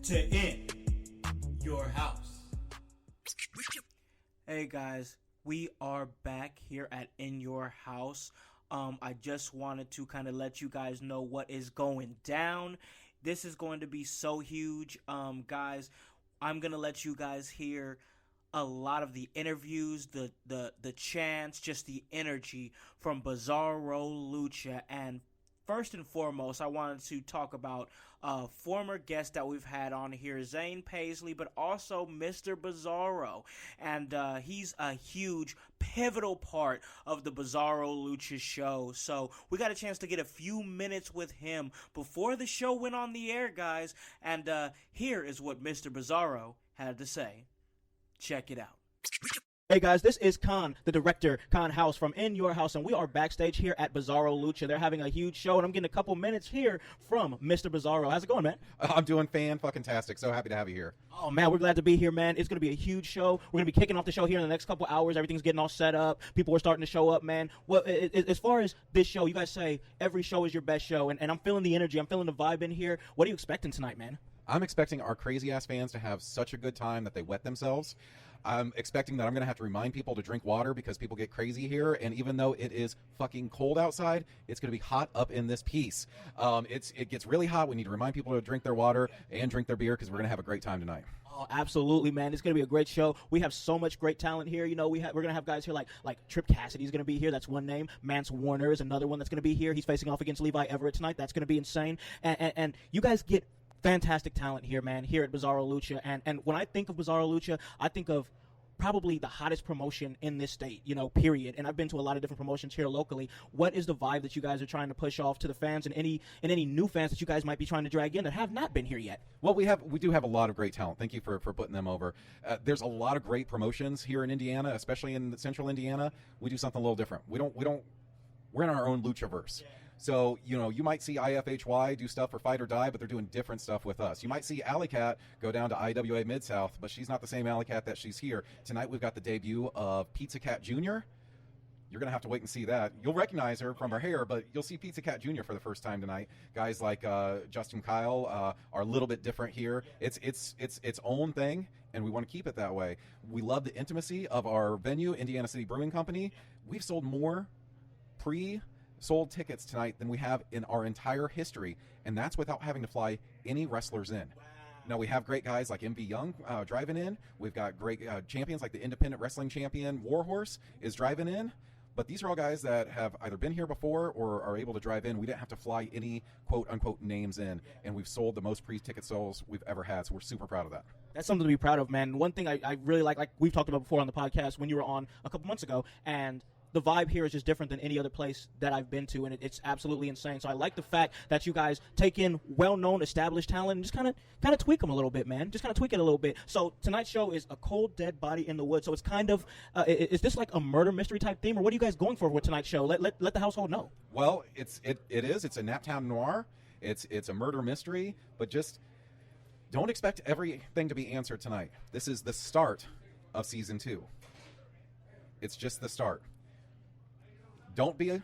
to In Your House. Hey guys, we are back here at In Your House. I just wanted to kind of let you guys know what is going down. This is going to be so huge, guys. I'm going to let you guys hear a lot of the interviews, the chants, just the energy from Bizarro Lucha. And first and foremost, I wanted to talk about a former guest that we've had on here, Zane Paisley, but also Mr. Bizarro. And he's a huge, pivotal part of the Bizarro Lucha show. So we got a chance to get a few minutes with him before the show went on the air, guys. And here is what Mr. Bizarro had to say. Check it out. Hey guys, this is Con, the director, Con House from In Your House, and we are backstage here at Bizarro Lucha. They're having a huge show, and I'm getting a couple minutes here from Mr. Bizarro. How's it going, man? I'm doing fan-fucking-tastic. So happy to have you here. Oh, man, we're glad to be here, man. It's going to be a huge show. We're going to be kicking off the show here in the next couple hours. Everything's getting all set up. People are starting to show up, man. Well, as far as this show, you guys say every show is your best show, and I'm feeling the energy. I'm feeling the vibe in here. What are you expecting tonight, man? I'm expecting our crazy-ass fans to have such a good time that they wet themselves. I'm expecting that I'm going to have to remind people to drink water because people get crazy here, and even though it is fucking cold outside, it's going to be hot up in this piece. It gets really hot. We need to remind people to drink their water and drink their beer because we're going to have a great time tonight. Oh, absolutely, man. It's going to be a great show. We have so much great talent here. You know, we're going to have guys here like Tripp Cassidy is going to be here. That's one name. Mance Warner is another one that's going to be here. He's facing off against Levi Everett tonight. That's going to be insane. And you guys get fantastic talent here, man, here at Bizarro Lucha. And when I think of Bizarro Lucha, I think of probably the hottest promotion in this state, you know, period. And I've been to a lot of different promotions here locally. What is the vibe that you guys are trying to push off to the fans and any new fans that you guys might be trying to drag in that have not been here yet? Well, we do have a lot of great talent. Thank you for putting them over. There's a lot of great promotions here in Indiana, especially in central Indiana. We do something a little different. We're in our own Luchaverse. So, you might see IFHY do stuff for Fight or Die, but they're doing different stuff with us. You might see Alley Cat go down to IWA Mid-South, but she's not the same Alley Cat that she's here. Tonight we've got the debut of Pizza Cat Jr. You're going to have to wait and see that. You'll recognize her from her hair, but you'll see Pizza Cat Jr. for the first time tonight. Guys like Justin Kyle are a little bit different here. It's its own thing, and we want to keep it that way. We love the intimacy of our venue, Indiana City Brewing Company. We've sold more pre-sold tickets tonight than we have in our entire history, and that's without having to fly any wrestlers in. Now, we have great guys like MV Young driving in. We've got great champions like the independent wrestling champion Warhorse is driving in. But these are all guys that have either been here before or are able to drive in. We didn't have to fly any quote-unquote names in, and we've sold the most pre-ticket sales we've ever had, so we're super proud of that. That's something to be proud of, man. One thing I really like we've talked about before on the podcast when you were on a couple months ago, and the vibe here is just different than any other place that I've been to, and it's absolutely insane. So I like the fact that you guys take in well-known, established talent and just kind of tweak them a little bit, man. Just kind of tweak it a little bit. So tonight's show is a cold, dead body in the woods. So it's kind of, is this like a murder mystery type theme, or what are you guys going for with tonight's show? Let the household know. Well, it is. It's a Naptown Noir. It's a murder mystery, but just don't expect everything to be answered tonight. This is the start of season 2. It's just the start. Don't be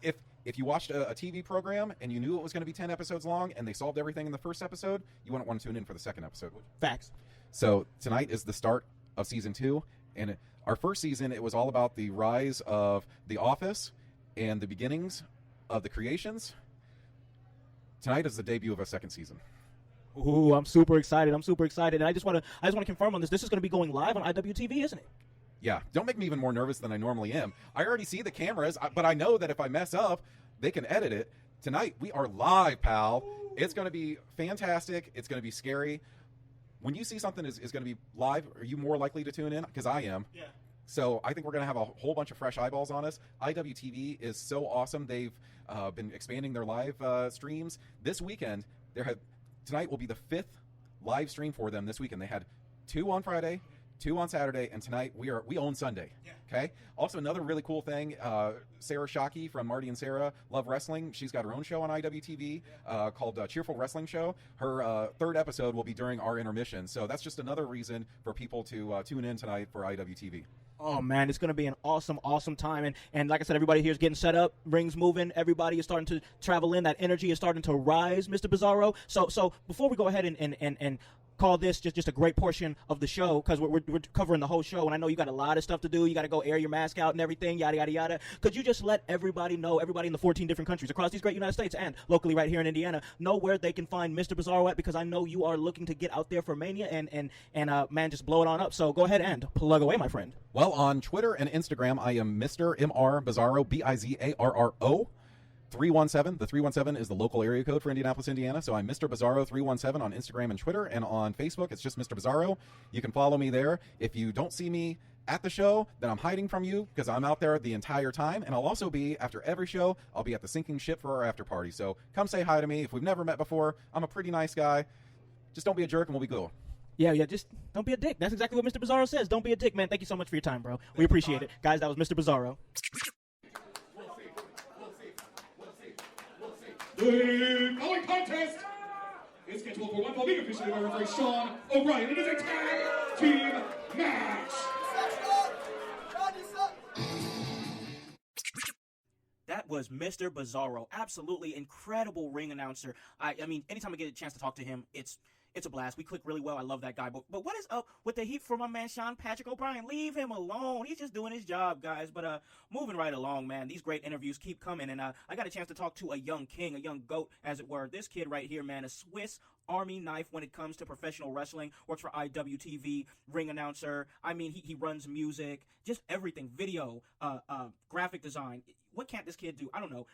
if you watched a TV program and you knew it was going to be 10 episodes long and they solved everything in the first episode, you wouldn't want to tune in for the second episode. Facts. So tonight is the start of season 2, and our first season, it was all about the rise of The Office and the beginnings of the creations. Tonight is the debut of a second season. Ooh, I'm super excited. And I just want to confirm on this. This is going to be going live on IWTV, isn't it? Yeah, don't make me even more nervous than I normally am. I already see the cameras, but I know that if I mess up, they can edit it. Tonight, we are live, pal. It's going to be fantastic. It's going to be scary. When you see something is going to be live, are you more likely to tune in? Because I am. Yeah. So I think we're going to have a whole bunch of fresh eyeballs on us. IWTV is so awesome. They've been expanding their live streams. This weekend, tonight will be the 5th live stream for them this weekend. They had 2 on Friday, 2 on Saturday, and tonight we own Sunday. Yeah. Okay. Also, another really cool thing, Sarah Shockey from Marty and Sarah Love Wrestling. She's got her own show on IWTV called Cheerful Wrestling Show. Her 3rd episode will be during our intermission. So that's just another reason for people to tune in tonight for IWTV. Oh, man, it's going to be an awesome, awesome time. And like I said, everybody here is getting set up, rings moving. Everybody is starting to travel in. That energy is starting to rise, Mr. Bizarro. So before we go ahead and call this just a great portion of the show, because we're covering the whole show, and I know you got a lot of stuff to do. You got to go air your mask out and everything, yada, yada, yada. Could you just let everybody know, everybody in the 14 different countries across these great United States and locally right here in Indiana, know where they can find Mr. Bizarro at? Because I know you are looking to get out there for Mania and man, just blow it on up. So go ahead and plug away, my friend. Well, on Twitter and Instagram, I am Mr. M.R. Bizarro, Bizarro. 317. The 317 is the local area code for Indianapolis, Indiana. So I'm Mr. Bizarro 317 on Instagram and Twitter, and on Facebook it's just Mr. Bizarro. You can follow me there. If you don't see me at the show, then I'm hiding from you because I'm out there the entire time, and I'll also be after every show. I'll be at the Sinking Ship for our after party. So come say hi to me. If we've never met before, I'm a pretty nice guy. Just don't be a jerk, and we'll be cool. Yeah, just don't be a dick. That's exactly what Mr. Bizarro says. Don't be a dick, man. Thank you so much for your time, bro. We appreciate it. Guys, that was Mr. Bizarro. The following contest is scheduled for one fall, being officiated by referee Sean O'Brien. It is a tag team match. That was Mr. Bizarro. Absolutely incredible ring announcer. I mean, anytime I get a chance to talk to him, it's a blast. We click really well. I love that guy. But what is up with the heat for my man Sean Patrick O'Brien? Leave him alone. He's just doing his job, guys. But moving right along, man. These great interviews keep coming. And I got a chance to talk to a young king, a young goat, as it were. This kid right here, man, a Swiss Army knife when it comes to professional wrestling. Works for IWTV, ring announcer. I mean, he runs music, just everything. Video, graphic design. What can't this kid do? I don't know.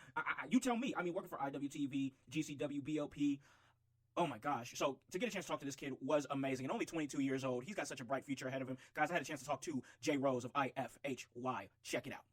You tell me. I mean, working for IWTV, GCW, BOP. Oh my gosh. So to get a chance to talk to this kid was amazing. And only 22 years old. He's got such a bright future ahead of him. Guys, I had a chance to talk to Jay Rose of IFHY. Check it out.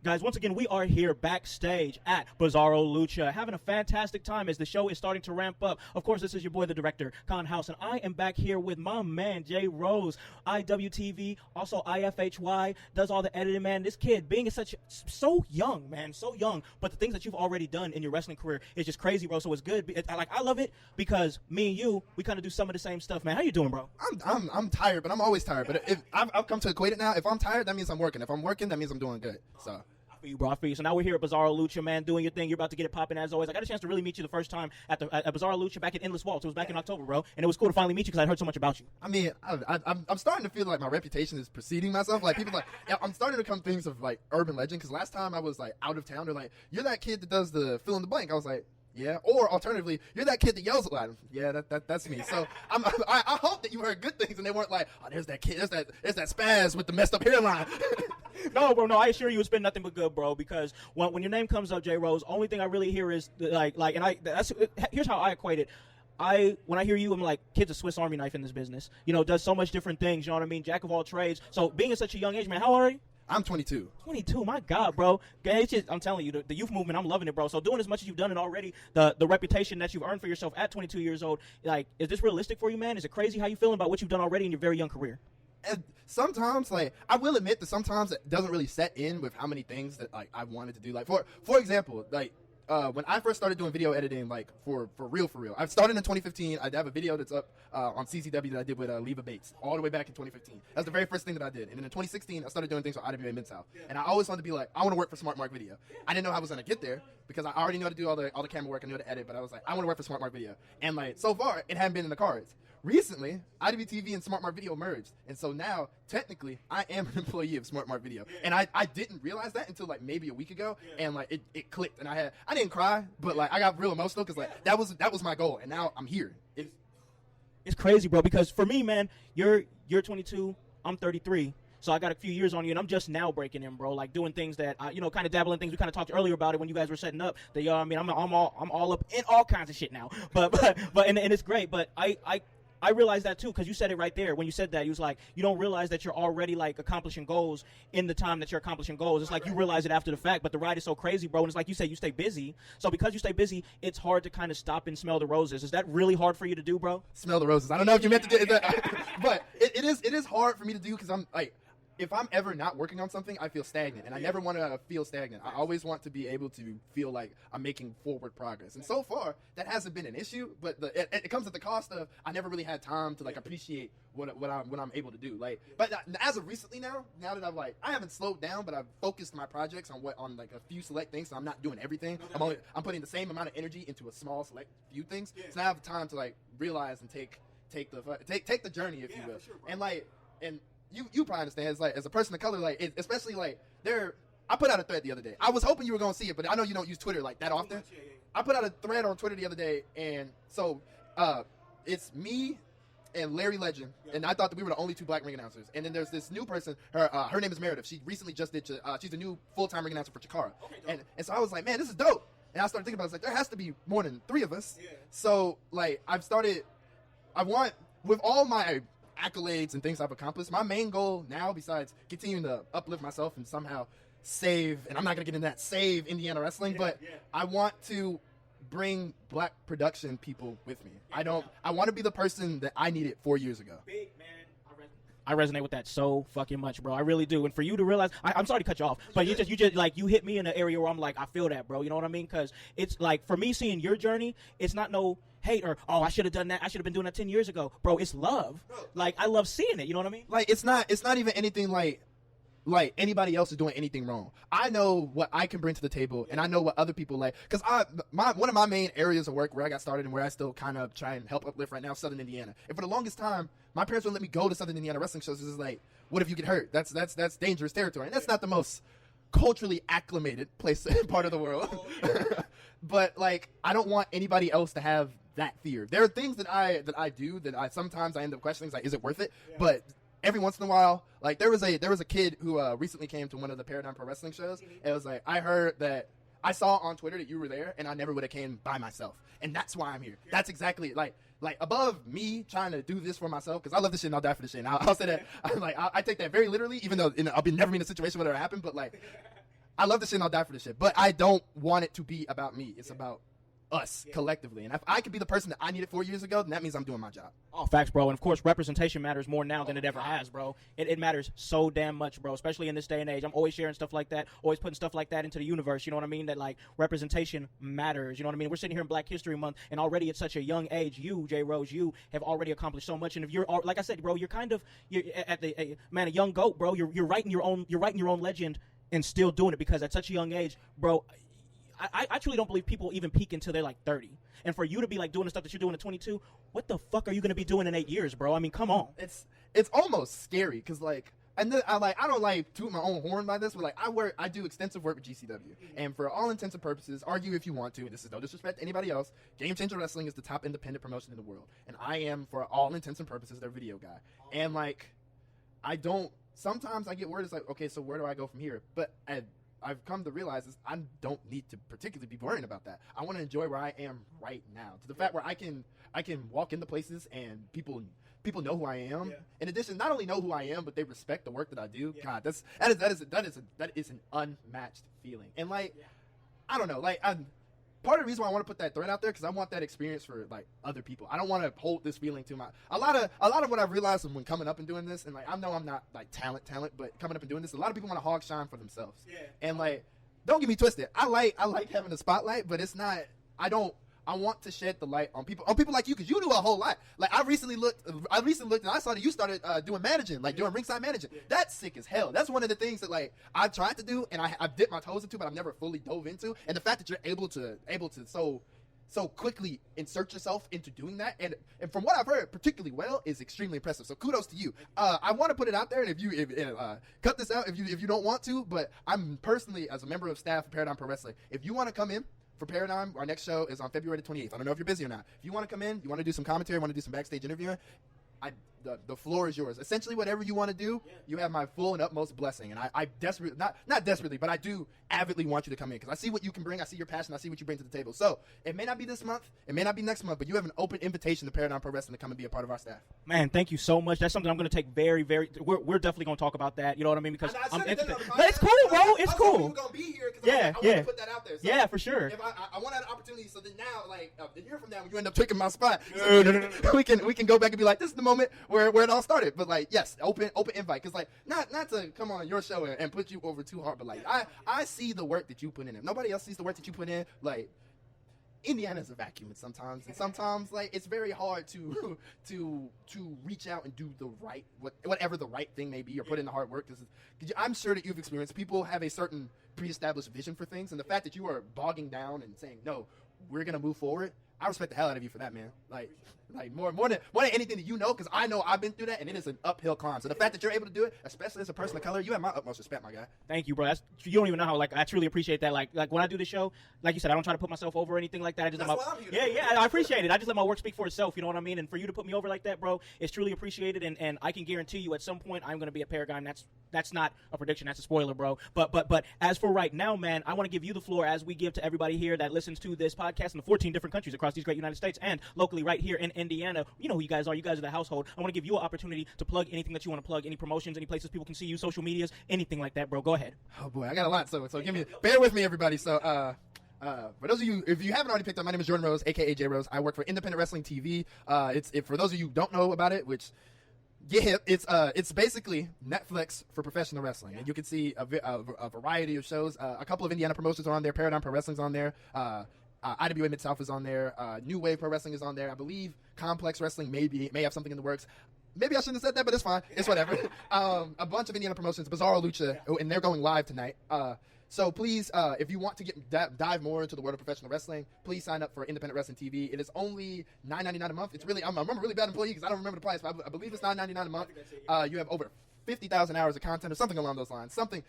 Guys, once again, we are here backstage at Bizarro Lucha, having a fantastic time as the show is starting to ramp up. Of course, this is your boy, the director, Con House, and I am back here with my man, Jay Rose, IWTV, also IFHY, does all the editing, man. This kid, being so young, man, so young, but the things that you've already done in your wrestling career is just crazy, bro, so it's good. I love it because me and you, we kind of do some of the same stuff, man. How you doing, bro? I'm tired, but I'm always tired. But if I've come to equate it now, if I'm tired, that means I'm working. If I'm working, that means I'm doing good, so. For you, bro. For you. So now we're here at Bizarro Lucha, man, doing your thing. You're about to get it popping as always. I got a chance to really meet you the first time at Bizarro Lucha back at Endless Waltz. It was back in October, bro, and it was cool to finally meet you because I heard so much about you. I mean, I'm starting to feel like my reputation is preceding myself. Like people I'm starting to come things of like urban legend. Because last time I was like out of town, they're like, "You're that kid that does the fill in the blank." I was like, yeah. Or alternatively, you're that kid that yells a lot. Yeah, that's me. So I hope that you heard good things and they weren't like, oh, there's that kid, there's that spaz with the messed up hairline. No, bro, no, I assure you it's been nothing but good, bro, because when your name comes up, J Rose, only thing I really hear is here's how I equate it. When I hear you, I'm like, kid's a Swiss Army knife in this business. You know, does so much different things, you know what I mean? Jack of all trades. So being at such a young age, man, how old are you? I'm 22. 22, my God, bro. It's just, I'm telling you, the youth movement, I'm loving it, bro. So doing as much as you've done it already, the reputation that you've earned for yourself at 22 years old, like, is this realistic for you, man? Is it crazy? How you feeling about what you've done already in your very young career? And sometimes, like, I will admit that sometimes it doesn't really set in with how many things that like I wanted to do. Like, for example, like, when I first started doing video editing, like for real, I started in 2015. I have a video that's up on CCW that I did with Levi Bates all the way back in 2015. That's the very first thing that I did. And then in 2016, I started doing things for IWA Mid-South. And I always wanted to be like, I want to work for Smart Mark Video. I didn't know how I was going to get there because I already know how to do all the camera work. I knew how to edit, but I was like, I want to work for Smart Mark Video. And like, so far, it hadn't been in the cards. Recently, IWTV and Smart Mark Video merged, and so now, technically, I am an employee of Smart Mark Video, and I didn't realize that until like maybe a week ago, and like it clicked, and I didn't cry, but like I got real emotional because like that was my goal, and now I'm here. It's crazy, bro, because for me, man, you're 22, I'm 33. So I got a few years on you, and I'm just now breaking in, bro. Like doing things that, kind of dabbling things. We kind of talked earlier about it when you guys were setting up. That I mean, I'm all up in all kinds of shit now. But and it's great. But I realized that too because you said it right there when you said that. You was like, you don't realize that you're already like accomplishing goals in the time that you're accomplishing goals. It's like you realize it after the fact. But the ride is so crazy, bro. And it's like you say, you stay busy. So because you stay busy, it's hard to kind of stop and smell the roses. Is that really hard for you to do, bro? Smell the roses. I don't know if you meant to do that, but it is hard for me to do because I'm like. If I'm ever not working on something, I feel stagnant, and I never want to feel stagnant. I always want to be able to feel like I'm making forward progress, and so far that hasn't been an issue. But it comes at the cost of I never really had time to like appreciate what I'm able to do. Like, but as of recently now that I haven't slowed down, but I've focused my projects on like a few select things. So I'm not doing everything. I'm putting the same amount of energy into a small select few things. So I have time to like realize and take the journey, if you will, and You probably understand. It's like as a person of color, like especially like I put out a thread the other day. I was hoping you were gonna see it, but I know you don't use Twitter like that often. I put out a thread on Twitter the other day, and so it's me and Larry Legend, and I thought that we were the only two black ring announcers. And then there's this new person. Her name is Meredith. She recently just did. She's a new full-time ring announcer for Chikara. And so I was like, man, this is dope. And I started thinking about it. I was like, there has to be more than 3 of us. Yeah. So like with all my accolades and things I've accomplished, my main goal now, besides continuing to uplift myself and somehow save, and I'm not going to get into that, save Indiana wrestling, but I want to bring black production people with me. I want to be the person that I needed 4 years ago. Big man. I resonate with that so fucking much, bro. I really do. And for you to realize, I'm sorry to cut you off, but you just like, you hit me in an area where I'm like, I feel that, bro. You know what I mean? Because it's like, for me, seeing your journey, it's not no hate or, oh, I should have done that. I should have been doing that 10 years ago. Bro, it's love. Like, I love seeing it. You know what I mean? Like, it's not even anything like anybody else is doing anything wrong. I know what I can bring to the table, and I know what other people like. Because one of my main areas of work where I got started and where I still kind of try and help uplift right now is Southern Indiana. And for the longest time, my parents wouldn't let me go to Southern Indiana wrestling shows. It's like, what if you get hurt? That's dangerous territory. And that's not the most culturally acclimated part of the world. But like, I don't want anybody else to have that fear. There are things that I do that I sometimes end up questioning, like, is it worth it? But every once in a while, like there was a kid who recently came to one of the Paradigm Pro Wrestling shows. And it was like, I heard that I saw on Twitter that you were there, and I never would have came by myself, and that's why I'm here. That's exactly like above me trying to do this for myself, because I love this shit and I'll die for this shit. And I'll say that I take that very literally, even though I'll be never be in a situation where it'll happen. But like, I love this shit and I'll die for this shit, but I don't want it to be about me. It's about us collectively. And if I could be the person that I needed 4 years ago, then that means I'm doing my job. Oh, facts, bro. And of course, representation matters more now than it ever has, bro. It matters so damn much, bro, especially in this day and age. I'm always sharing stuff like that, always putting stuff like that into the universe, you know what I mean? That, like, representation matters, you know what I mean? We're sitting here in Black History Month, and already at such a young age, you, J. Rose, you have already accomplished so much. And if you're, like I said, bro, you're kind of, a young goat, bro. You're writing your own legend and still doing it, because at such a young age, bro, I truly don't believe people even peak until they're like 30. And for you to be like doing the stuff that you're doing at 22, what the fuck are you going to be doing in 8 years, bro? I mean, come on. It's almost scary, because like, and then I don't like toot my own horn by this, but like I do extensive work with GCW, and for all intents and purposes, argue if you want to, this is no disrespect to anybody else, Game Changer Wrestling is the top independent promotion in the world, and I am, for all intents and purposes, their video guy. And like, sometimes I get worried, it's like, okay, so where do I go from here? But I've come to realize is I don't need to particularly be worrying about that. I want to enjoy where I am right now, to the fact where I can walk into places and people know who I am. Yeah. In addition, not only know who I am, but they respect the work that I do. Yeah. God, that is an unmatched feeling. And like, I don't know, like part of the reason why I want to put that thread out there, because I want that experience for like other people. I don't want to hold this feeling to a lot of what I've realized when coming up and doing this, and like I know I'm not like talent, but coming up and doing this, a lot of people want to hog shine for themselves. Yeah. And like, don't get me twisted. I like having the spotlight, but it's not. I want to shed the light on people like you, because you do a whole lot. Like I recently looked and I saw that you started doing managing, like doing ringside managing. That's sick as hell. That's one of the things that like I've tried to do and I've dipped my toes into, but I've never fully dove into. And the fact that you're able to so quickly insert yourself into doing that, and from what I've heard particularly well, is extremely impressive. So kudos to you. I want to put it out there, and if you cut this out if you don't want to, but I'm personally, as a member of staff of Paradigm Pro Wrestling, if you want to come in for Paradigm, our next show is on February 28th. I don't know if you're busy or not. If you want to come in, you want to do some commentary, want to do some backstage interviewing, the floor is yours. Essentially, whatever you want to do, you have my full and utmost blessing. And I desperately, not desperately, but I do avidly want you to come in, because I see what you can bring, I see your passion, I see what you bring to the table. So it may not be this month, it may not be next month, but you have an open invitation to Paradigm Pro Wrestling to come and be a part of our staff. Man, thank you so much. That's something I'm going to take very, very. We're definitely going to talk about that. You know what I mean? Because I'm interested. It's cool, bro. It's cool. We're going to be here because I want to put that out there. So yeah, for sure. If I want that opportunity, so then now, like a year from now, when you end up taking my spot, we can go back and be like, this is the moment where it all started. But like, yes, open invite, because like not to come on your show and put you over too hard, but like I see the work that you put in. If nobody else sees the work that you put in, like, Indiana's a vacuum sometimes like it's very hard to reach out and do the right whatever the right thing may be, or put in the hard work. I'm sure that you've experienced people have a certain pre-established vision for things, and the fact that you are bogging down and saying, no, we're gonna move forward, I respect the hell out of you for that, man. Like more than anything that you know, because I know I've been through that, and it is an uphill climb. So the fact that you're able to do it, especially as a person of color, you have my utmost respect, my guy. Thank you, bro. You don't even know how like I truly appreciate that. Like when I do the show, like you said, I don't try to put myself over or anything like that. I just I appreciate it. I just let my work speak for itself. You know what I mean? And for you to put me over like that, bro, it's truly appreciated. And I can guarantee you, at some point, I'm going to be at Paradigm. That's not a prediction. That's a spoiler, bro. But as for right now, man, I want to give you the floor, as we give to everybody here that listens to this podcast in the 14 different countries across these great United States and locally right here in Indiana. You know who you guys are. You guys are the household. I want to give you an opportunity to plug anything that you want to plug, any promotions, any places people can see you, social medias, anything like that, bro. Go ahead. Oh boy, I got a lot. So bear with me, everybody. So for those of you, if you haven't already picked up, my name is Jordan Rose, aka J Rose. I work for Independent Wrestling TV. For those of you who don't know about it, which get hip, it's basically Netflix for professional wrestling, and you can see a variety of shows. A couple of Indiana promotions are on there. Paradigm Pro Wrestling's on there. IWA Mid-South is on there. New Wave Pro Wrestling is on there. I believe Complex Wrestling may have something in the works. Maybe I shouldn't have said that, but it's fine. It's whatever. A bunch of Indiana promotions, Bizarro Lucha, and they're going live tonight. So please, if you want to dive more into the world of professional wrestling, please sign up for Independent Wrestling TV. It is only $9.99 a month. It's really, I'm a really bad employee because I don't remember the price, but I believe it's $9.99 a month. You have over 50,000 hours of content or something along those lines, something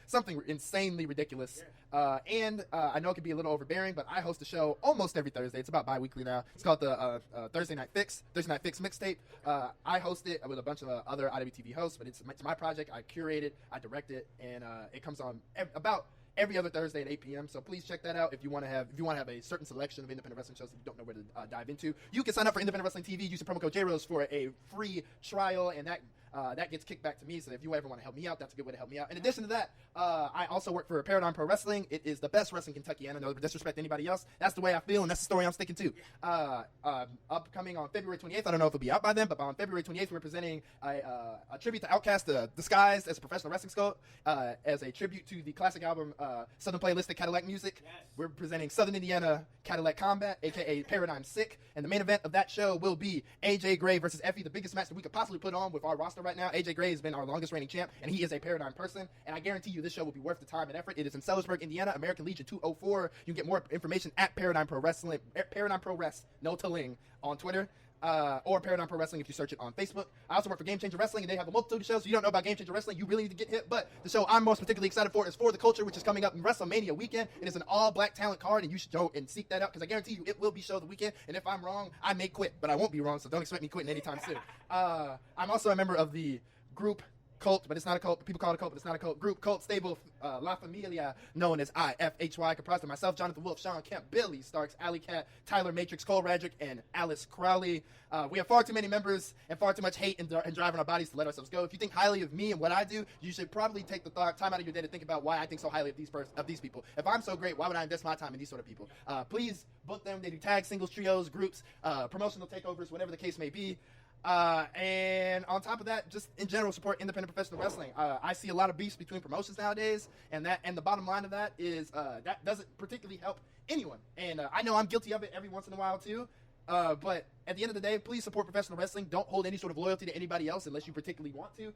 insanely ridiculous. And I know it can be a little overbearing, but I host a show almost every Thursday. It's about bi-weekly now. It's called the Thursday Night Fix mixtape. I host it with a bunch of other IWTV hosts, but it's my project. I curate it, I direct it, and it comes on about every other Thursday at 8 p.m. So please check that out if you want to have a certain selection of independent wrestling shows that you don't know where to dive into. You can sign up for Independent Wrestling TV using promo code JRose for a free trial, and that that gets kicked back to me. So if you ever want to help me out, that's a good way to help me out. In addition to that, I also work for Paradigm Pro Wrestling. It is the best wrestling in Kentucky, and I don't disrespect anybody else. That's the way I feel, and that's the story I'm sticking to. Upcoming on February 28th, I don't know if it'll be out by then, but on February 28th, we're presenting a tribute to Outkast, disguised as a professional wrestling sculpt, as a tribute to the classic album Southern Playlistic Cadillac Music. Yes. We're presenting Southern Indiana Cadillac Combat, aka Paradigm Sick, and the main event of that show will be AJ Gray versus Effie, the biggest match that we could possibly put on with our roster right now. AJ Gray has been our longest reigning champ, and he is a Paradigm person, and I guarantee you this show will be worth the time and effort. It is in Sellersburg, Indiana, American Legion 204. You can get more information at Paradigm Pro Wrestling, Paradigm Pro Wrest, no Taling, on Twitter. Or Paradigm Pro Wrestling if you search it on Facebook. I also work for Game Changer Wrestling, and they have a multitude of shows. So you don't know about Game Changer Wrestling, you really need to get hit. But the show I'm most particularly excited for is For the Culture, which is coming up in WrestleMania weekend. It is an all-black talent card, and you should go and seek that out, because I guarantee you it will be show of the weekend. And if I'm wrong, I may quit, but I won't be wrong, so don't expect me quitting anytime soon. I'm also a member of the group cult, but it's not a cult. People call it a cult, but it's not a cult. Group cult stable La Familia, known as IFHY, comprised of myself, Jonathan Wolf, Sean Kemp, Billy Starks, Alley Cat, Tyler Matrix, Cole Radrick, and Alice Crowley. We have far too many members and far too much hate and driving our bodies to let ourselves go. If you think highly of me and what I do, you should probably take the time out of your day to think about why I think so highly of these people. If I'm so great, why would I invest my time in these sort of people? Please book them. They do tags, singles, trios, groups, promotional takeovers, whatever the case may be. And on top of that, just in general, support independent professional wrestling. I see a lot of beefs between promotions nowadays, and the bottom line of that is that doesn't particularly help anyone. And I know I'm guilty of it every once in a while too. But at the end of the day, please support professional wrestling. Don't hold any sort of loyalty to anybody else unless you particularly want to.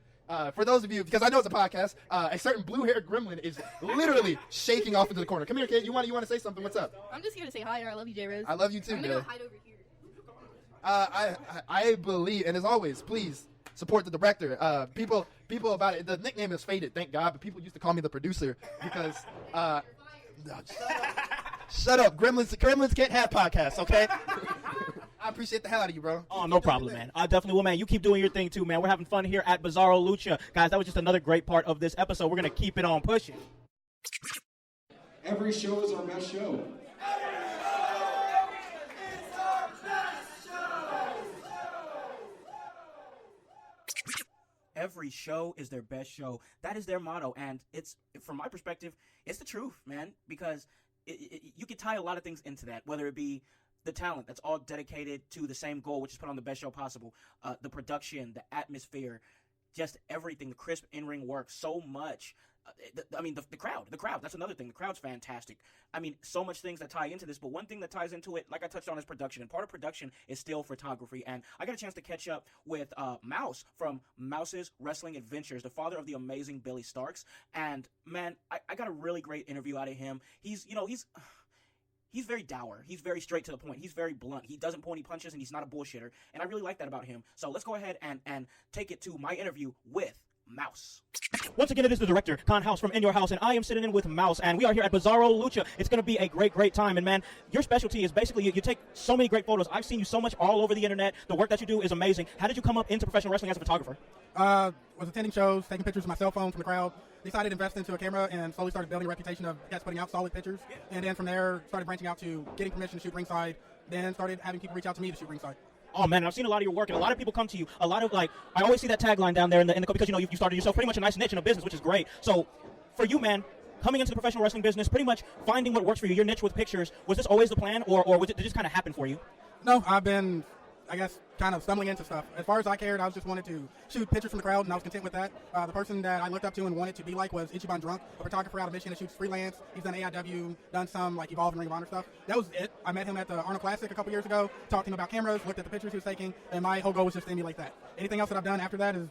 For those of you, because I know it's a podcast, a certain blue-haired gremlin is literally shaking off into the corner. Come here, kid. You want to say something? What's up? I'm just here to say hi. I love you, J-Riz. I love you too, I'm gonna go hide over here. I believe, and as always, please support the director. People about it. The nickname is faded, thank God, but people used to call me the producer because. Shut up, Gremlins can't have podcasts, okay? I appreciate the hell out of you, bro. Oh, no problem, man. I definitely will, man. You keep doing your thing too, man. We're having fun here at Bizarro Lucha, guys. That was just another great part of this episode. We're gonna keep it on pushing. Every show is our best show. Every show is their best show. That is their motto, and it's, from my perspective, it's the truth, man, because you can tie a lot of things into that, whether it be the talent that's all dedicated to the same goal, which is put on the best show possible, the production, the atmosphere, just everything, the crisp in-ring work, so much. The crowd, that's another thing. The crowd's fantastic. I mean, so much things that tie into this, but one thing that ties into it, like I touched on, is production. And part of production is still photography. And I got a chance to catch up with Mouse from Mouse's Wrestling Adventures, the father of the amazing Billy Starks. And, man, I got a really great interview out of him. He's very dour. He's very straight to the point. He's very blunt. He doesn't pull any punches, and he's not a bullshitter. And I really like that about him. So let's go ahead and take it to my interview with Mouse. Once again, it is the director, Con House from In Your House, and I am sitting in with Mouse, and we are here at Bizarro Lucha. It's going to be a great time, and man, your specialty is basically, you take so many great photos. I've seen you so much all over the internet. The work that you do is amazing. How did you come up into professional wrestling as a photographer? Was attending shows, taking pictures with my cell phone from the crowd, decided to invest into a camera, and slowly started building a reputation of guys putting out solid pictures, and then from there, started branching out to getting permission to shoot ringside, then started having people reach out to me to shoot ringside. Oh, man, I've seen a lot of your work, and a lot of people come to you. A lot of, I always see that tagline down there in the because, you started yourself pretty much a nice niche in a business, which is great. So, for you, man, coming into the professional wrestling business, pretty much finding what works for you, your niche with pictures, was this always the plan, or did it just kind of happen for you? No, I've been, I guess, kind of stumbling into stuff. As far as I cared, I just wanted to shoot pictures from the crowd, and I was content with that. The person that I looked up to and wanted to be like was Ichiban Drunk, a photographer out of Michigan that shoots freelance. He's done AIW, done some Evolve and Ring of Honor stuff. That was it. I met him at the Arnold Classic a couple years ago, talked to him about cameras, looked at the pictures he was taking, and my whole goal was just to emulate that. Anything else that I've done after that has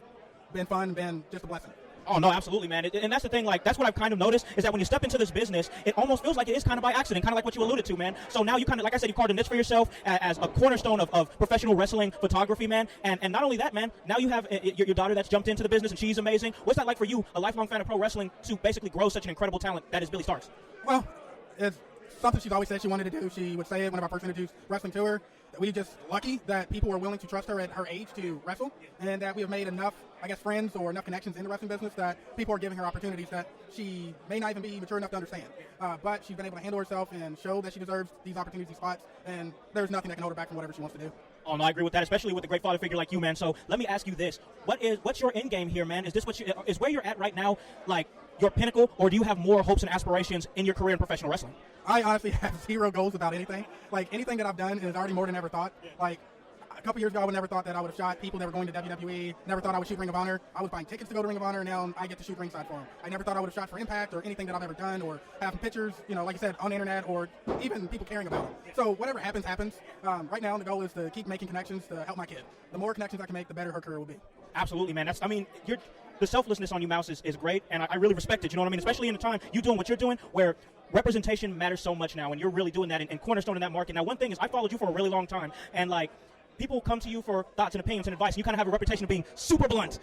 been fun, been just a blessing. Oh, no, absolutely, man. And that's the thing, that's what I've kind of noticed, is that when you step into this business, it almost feels like it is kind of by accident, kind of like what you alluded to, man. So now you kind of, like I said, you carved a niche for yourself as a cornerstone of professional wrestling photography, man. And not only that, man, now you have your daughter that's jumped into the business, and she's amazing. What's that like for you, a lifelong fan of pro wrestling, to basically grow such an incredible talent that is Billy Starks? Well, it's something she's always said she wanted to do. She would say it whenever I first introduced wrestling to her. We just lucky that people were willing to trust her at her age to wrestle, and that we have made enough, I guess, friends or enough connections in the wrestling business that people are giving her opportunities that she may not even be mature enough to understand. But she's been able to handle herself and show that she deserves these opportunities, these spots, and there's nothing that can hold her back from whatever she wants to do. Oh, no, I agree with that, especially with a great father figure like you, man. So let me ask you this. What's your end game here, man? Is this is where you're at right now, like, your pinnacle, or do you have more hopes and aspirations in your career in professional wrestling? I honestly have zero goals about anything. Like, anything that I've done is already more than ever thought. Like, a couple years ago, I would never thought that I would have shot people that were going to WWE. Never thought I would shoot Ring of Honor. I was buying tickets to go to Ring of Honor, and now I get to shoot ringside for them. I never thought I would have shot for Impact or anything that I've ever done, or have pictures, like I said, on the internet, or even people caring about it. So whatever happens, happens. Right now, the goal is to keep making connections to help my kid. The more connections I can make, the better her career will be. Absolutely, man. The selflessness on you, Mouse, is great, and I really respect it, you know what I mean? Especially in the time you doing what you're doing, where representation matters so much now, and you're really doing that and cornerstone in that market. Now, one thing is, I followed you for a really long time, and, like, people come to you for thoughts and opinions and advice, and you kind of have a reputation of being super blunt.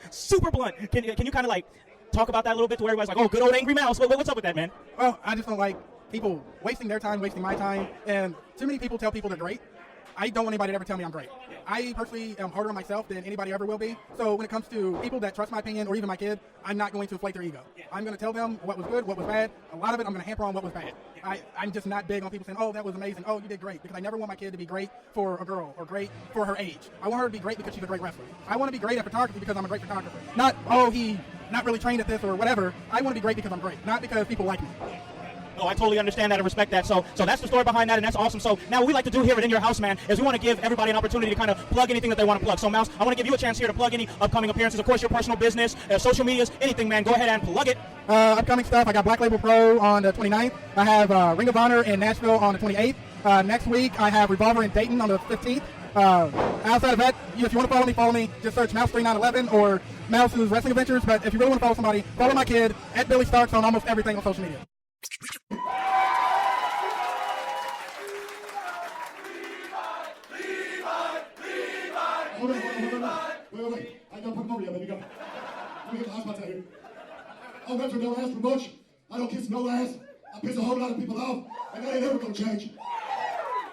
Can you kind of, like, talk about that a little bit to where everybody's like, oh, good old angry Mouse. What's up with that, man? Well, I just don't like people wasting their time, wasting my time, and too many people tell people they're great. I don't want anybody to ever tell me I'm great. I personally am harder on myself than anybody ever will be. So when it comes to people that trust my opinion, or even my kid, I'm not going to inflate their ego. I'm going to tell them what was good, what was bad. A lot of it I'm going to hamper on what was bad. I'm just not big on people saying, oh, that was amazing. Oh, you did great. Because I never want my kid to be great for a girl or great for her age. I want her to be great because she's a great wrestler. I want to be great at photography because I'm a great photographer. Not, oh, he not really trained at this or whatever. I want to be great because I'm great, not because people like me. Oh, I totally understand that and respect that. So that's the story behind that, and that's awesome. So now what we like to do here at In Your House, man, is we want to give everybody an opportunity to kind of plug anything that they want to plug. So, Mouse, I want to give you a chance here to plug any upcoming appearances. Of course, your personal business, social medias, anything, man. Go ahead and plug it. Upcoming stuff, I got Black Label Pro on the 29th. I have Ring of Honor in Nashville on the 28th. Next week, I have Revolver in Dayton on the 15th. Outside of that, if you want to follow me, just search Mouse3911 or Mouse's Wrestling Adventures. But if you really want to follow somebody, follow my kid at Billy Starks on almost everything on social media. Hold on. Wait. I ain't gonna put him over yet, baby. Go. Let me get the hot spots out here. I don't mentor no ass for much. I don't kiss no ass. I piss a whole lot of people off, and that ain't ever gonna change.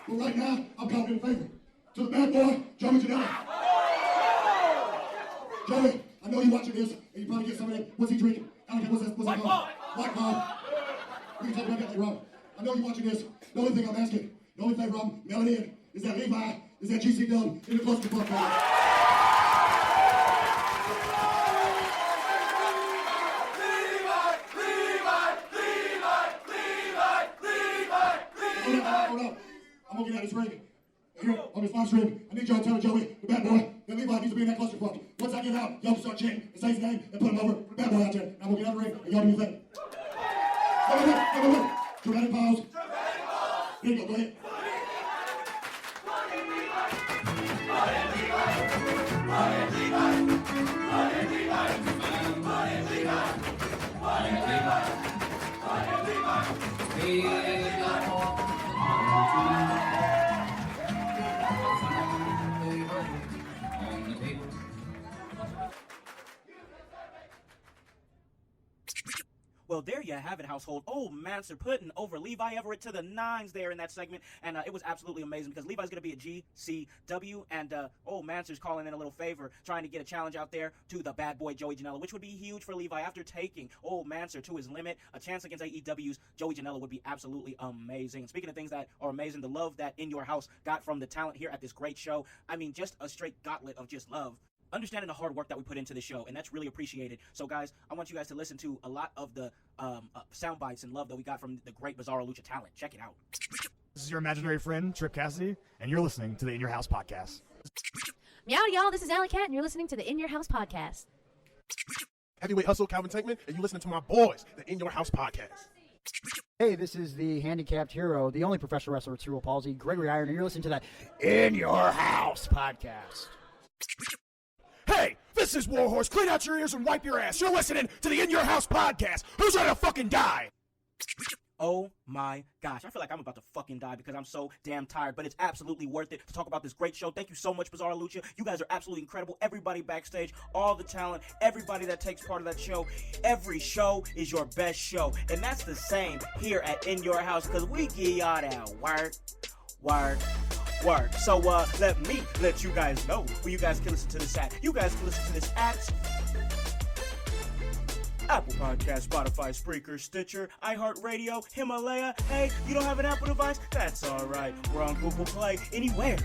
But right now, I'm calling in a favor to the bad boy, Joey Janela. Joey, I know you watching this, and you probably get some of that. What's he drinking? I don't care. What's that called? White Claw. We can talk about that later on. I know you're watching this. The only thing I'm asking, the only favor I'm mailing in, is that Levi, is that GC Dub in the cluster buck. Hold up. I'm gonna get out of this ring. Here, on this live stream, I need y'all to tell Joey, the bad boy, that Levi needs to be in that cluster buck. Once I get out, y'all can start chanting and say his name and put him over. The bad boy out there. Now we'll get out of the ring and y'all do your thing. Wait. Dramatic pause. Here you go, go ahead. Well, there you have it, household. Oh, Mance putting over Levi Everett to the nines there in that segment, and it was absolutely amazing because Levi's going to be at GCW, and Mance's calling in a little favor, trying to get a challenge out there to the bad boy Joey Janela, which would be huge for Levi after taking Mance to his limit. A chance against AEW's Joey Janela would be absolutely amazing. And speaking of things that are amazing, the love that In Your House got from the talent here at this great show, I mean, just a straight gauntlet of just love. Understanding the hard work that we put into the show, and that's really appreciated. So, guys, I want you guys to listen to a lot of the sound bites and love that we got from the great Bizarro Lucha talent. Check it out. This is your imaginary friend, Tripp Cassidy, and you're listening to the In Your House podcast. Meow, y'all. This is Alley Cat, and you're listening to the In Your House podcast. Heavyweight Hustle, Calvin Tankman, and you listening to my boys, the In Your House podcast. Hey, this is the handicapped hero, the only professional wrestler with cerebral palsy, Gregory Iron, and you're listening to that In Your House podcast. Hey, this is Warhorse. Clean out your ears and wipe your ass. You're listening to the In Your House podcast. Who's ready to fucking die? Oh my gosh, I feel like I'm about to fucking die because I'm so damn tired, but it's absolutely worth it to talk about this great show. Thank you so much, Bizarro Lucha. You guys are absolutely incredible. Everybody backstage, all the talent, everybody that takes part of that show. Every show is your best show, and that's the same here at In Your House because we give y'all that work. So let you guys know where you guys can listen to this at. You guys can listen to this at Apple Podcast, Spotify, Spreaker, Stitcher, iHeartRadio, Himalaya. Hey, you don't have an Apple device? That's all right. We're on Google Play. Anywhere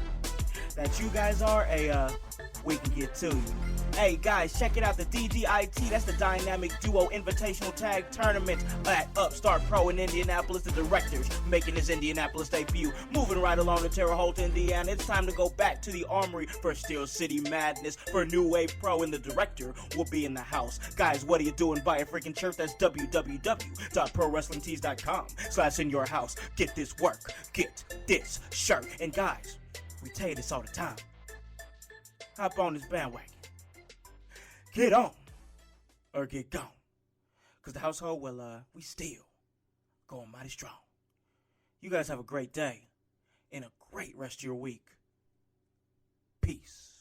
that you guys are, we can get to you. Hey guys, check it out, the DGIT, that's the Dynamic Duo Invitational Tag Tournament at Upstart Pro in Indianapolis. The directors making his Indianapolis debut. Moving right along to Terre Haute, Indiana. It's time to go back to the Armory for Steel City Madness for New Wave Pro, and the director will be in the house. Guys, what are you doing? Buy a freaking shirt. That's www.prowrestlingtees.com/inyourhouse. Get this work. Get this shirt. And guys, we tell you this all the time. Hop on this bandwagon. Get on or get gone. Because the household will, we still going mighty strong. You guys have a great day and a great rest of your week. Peace.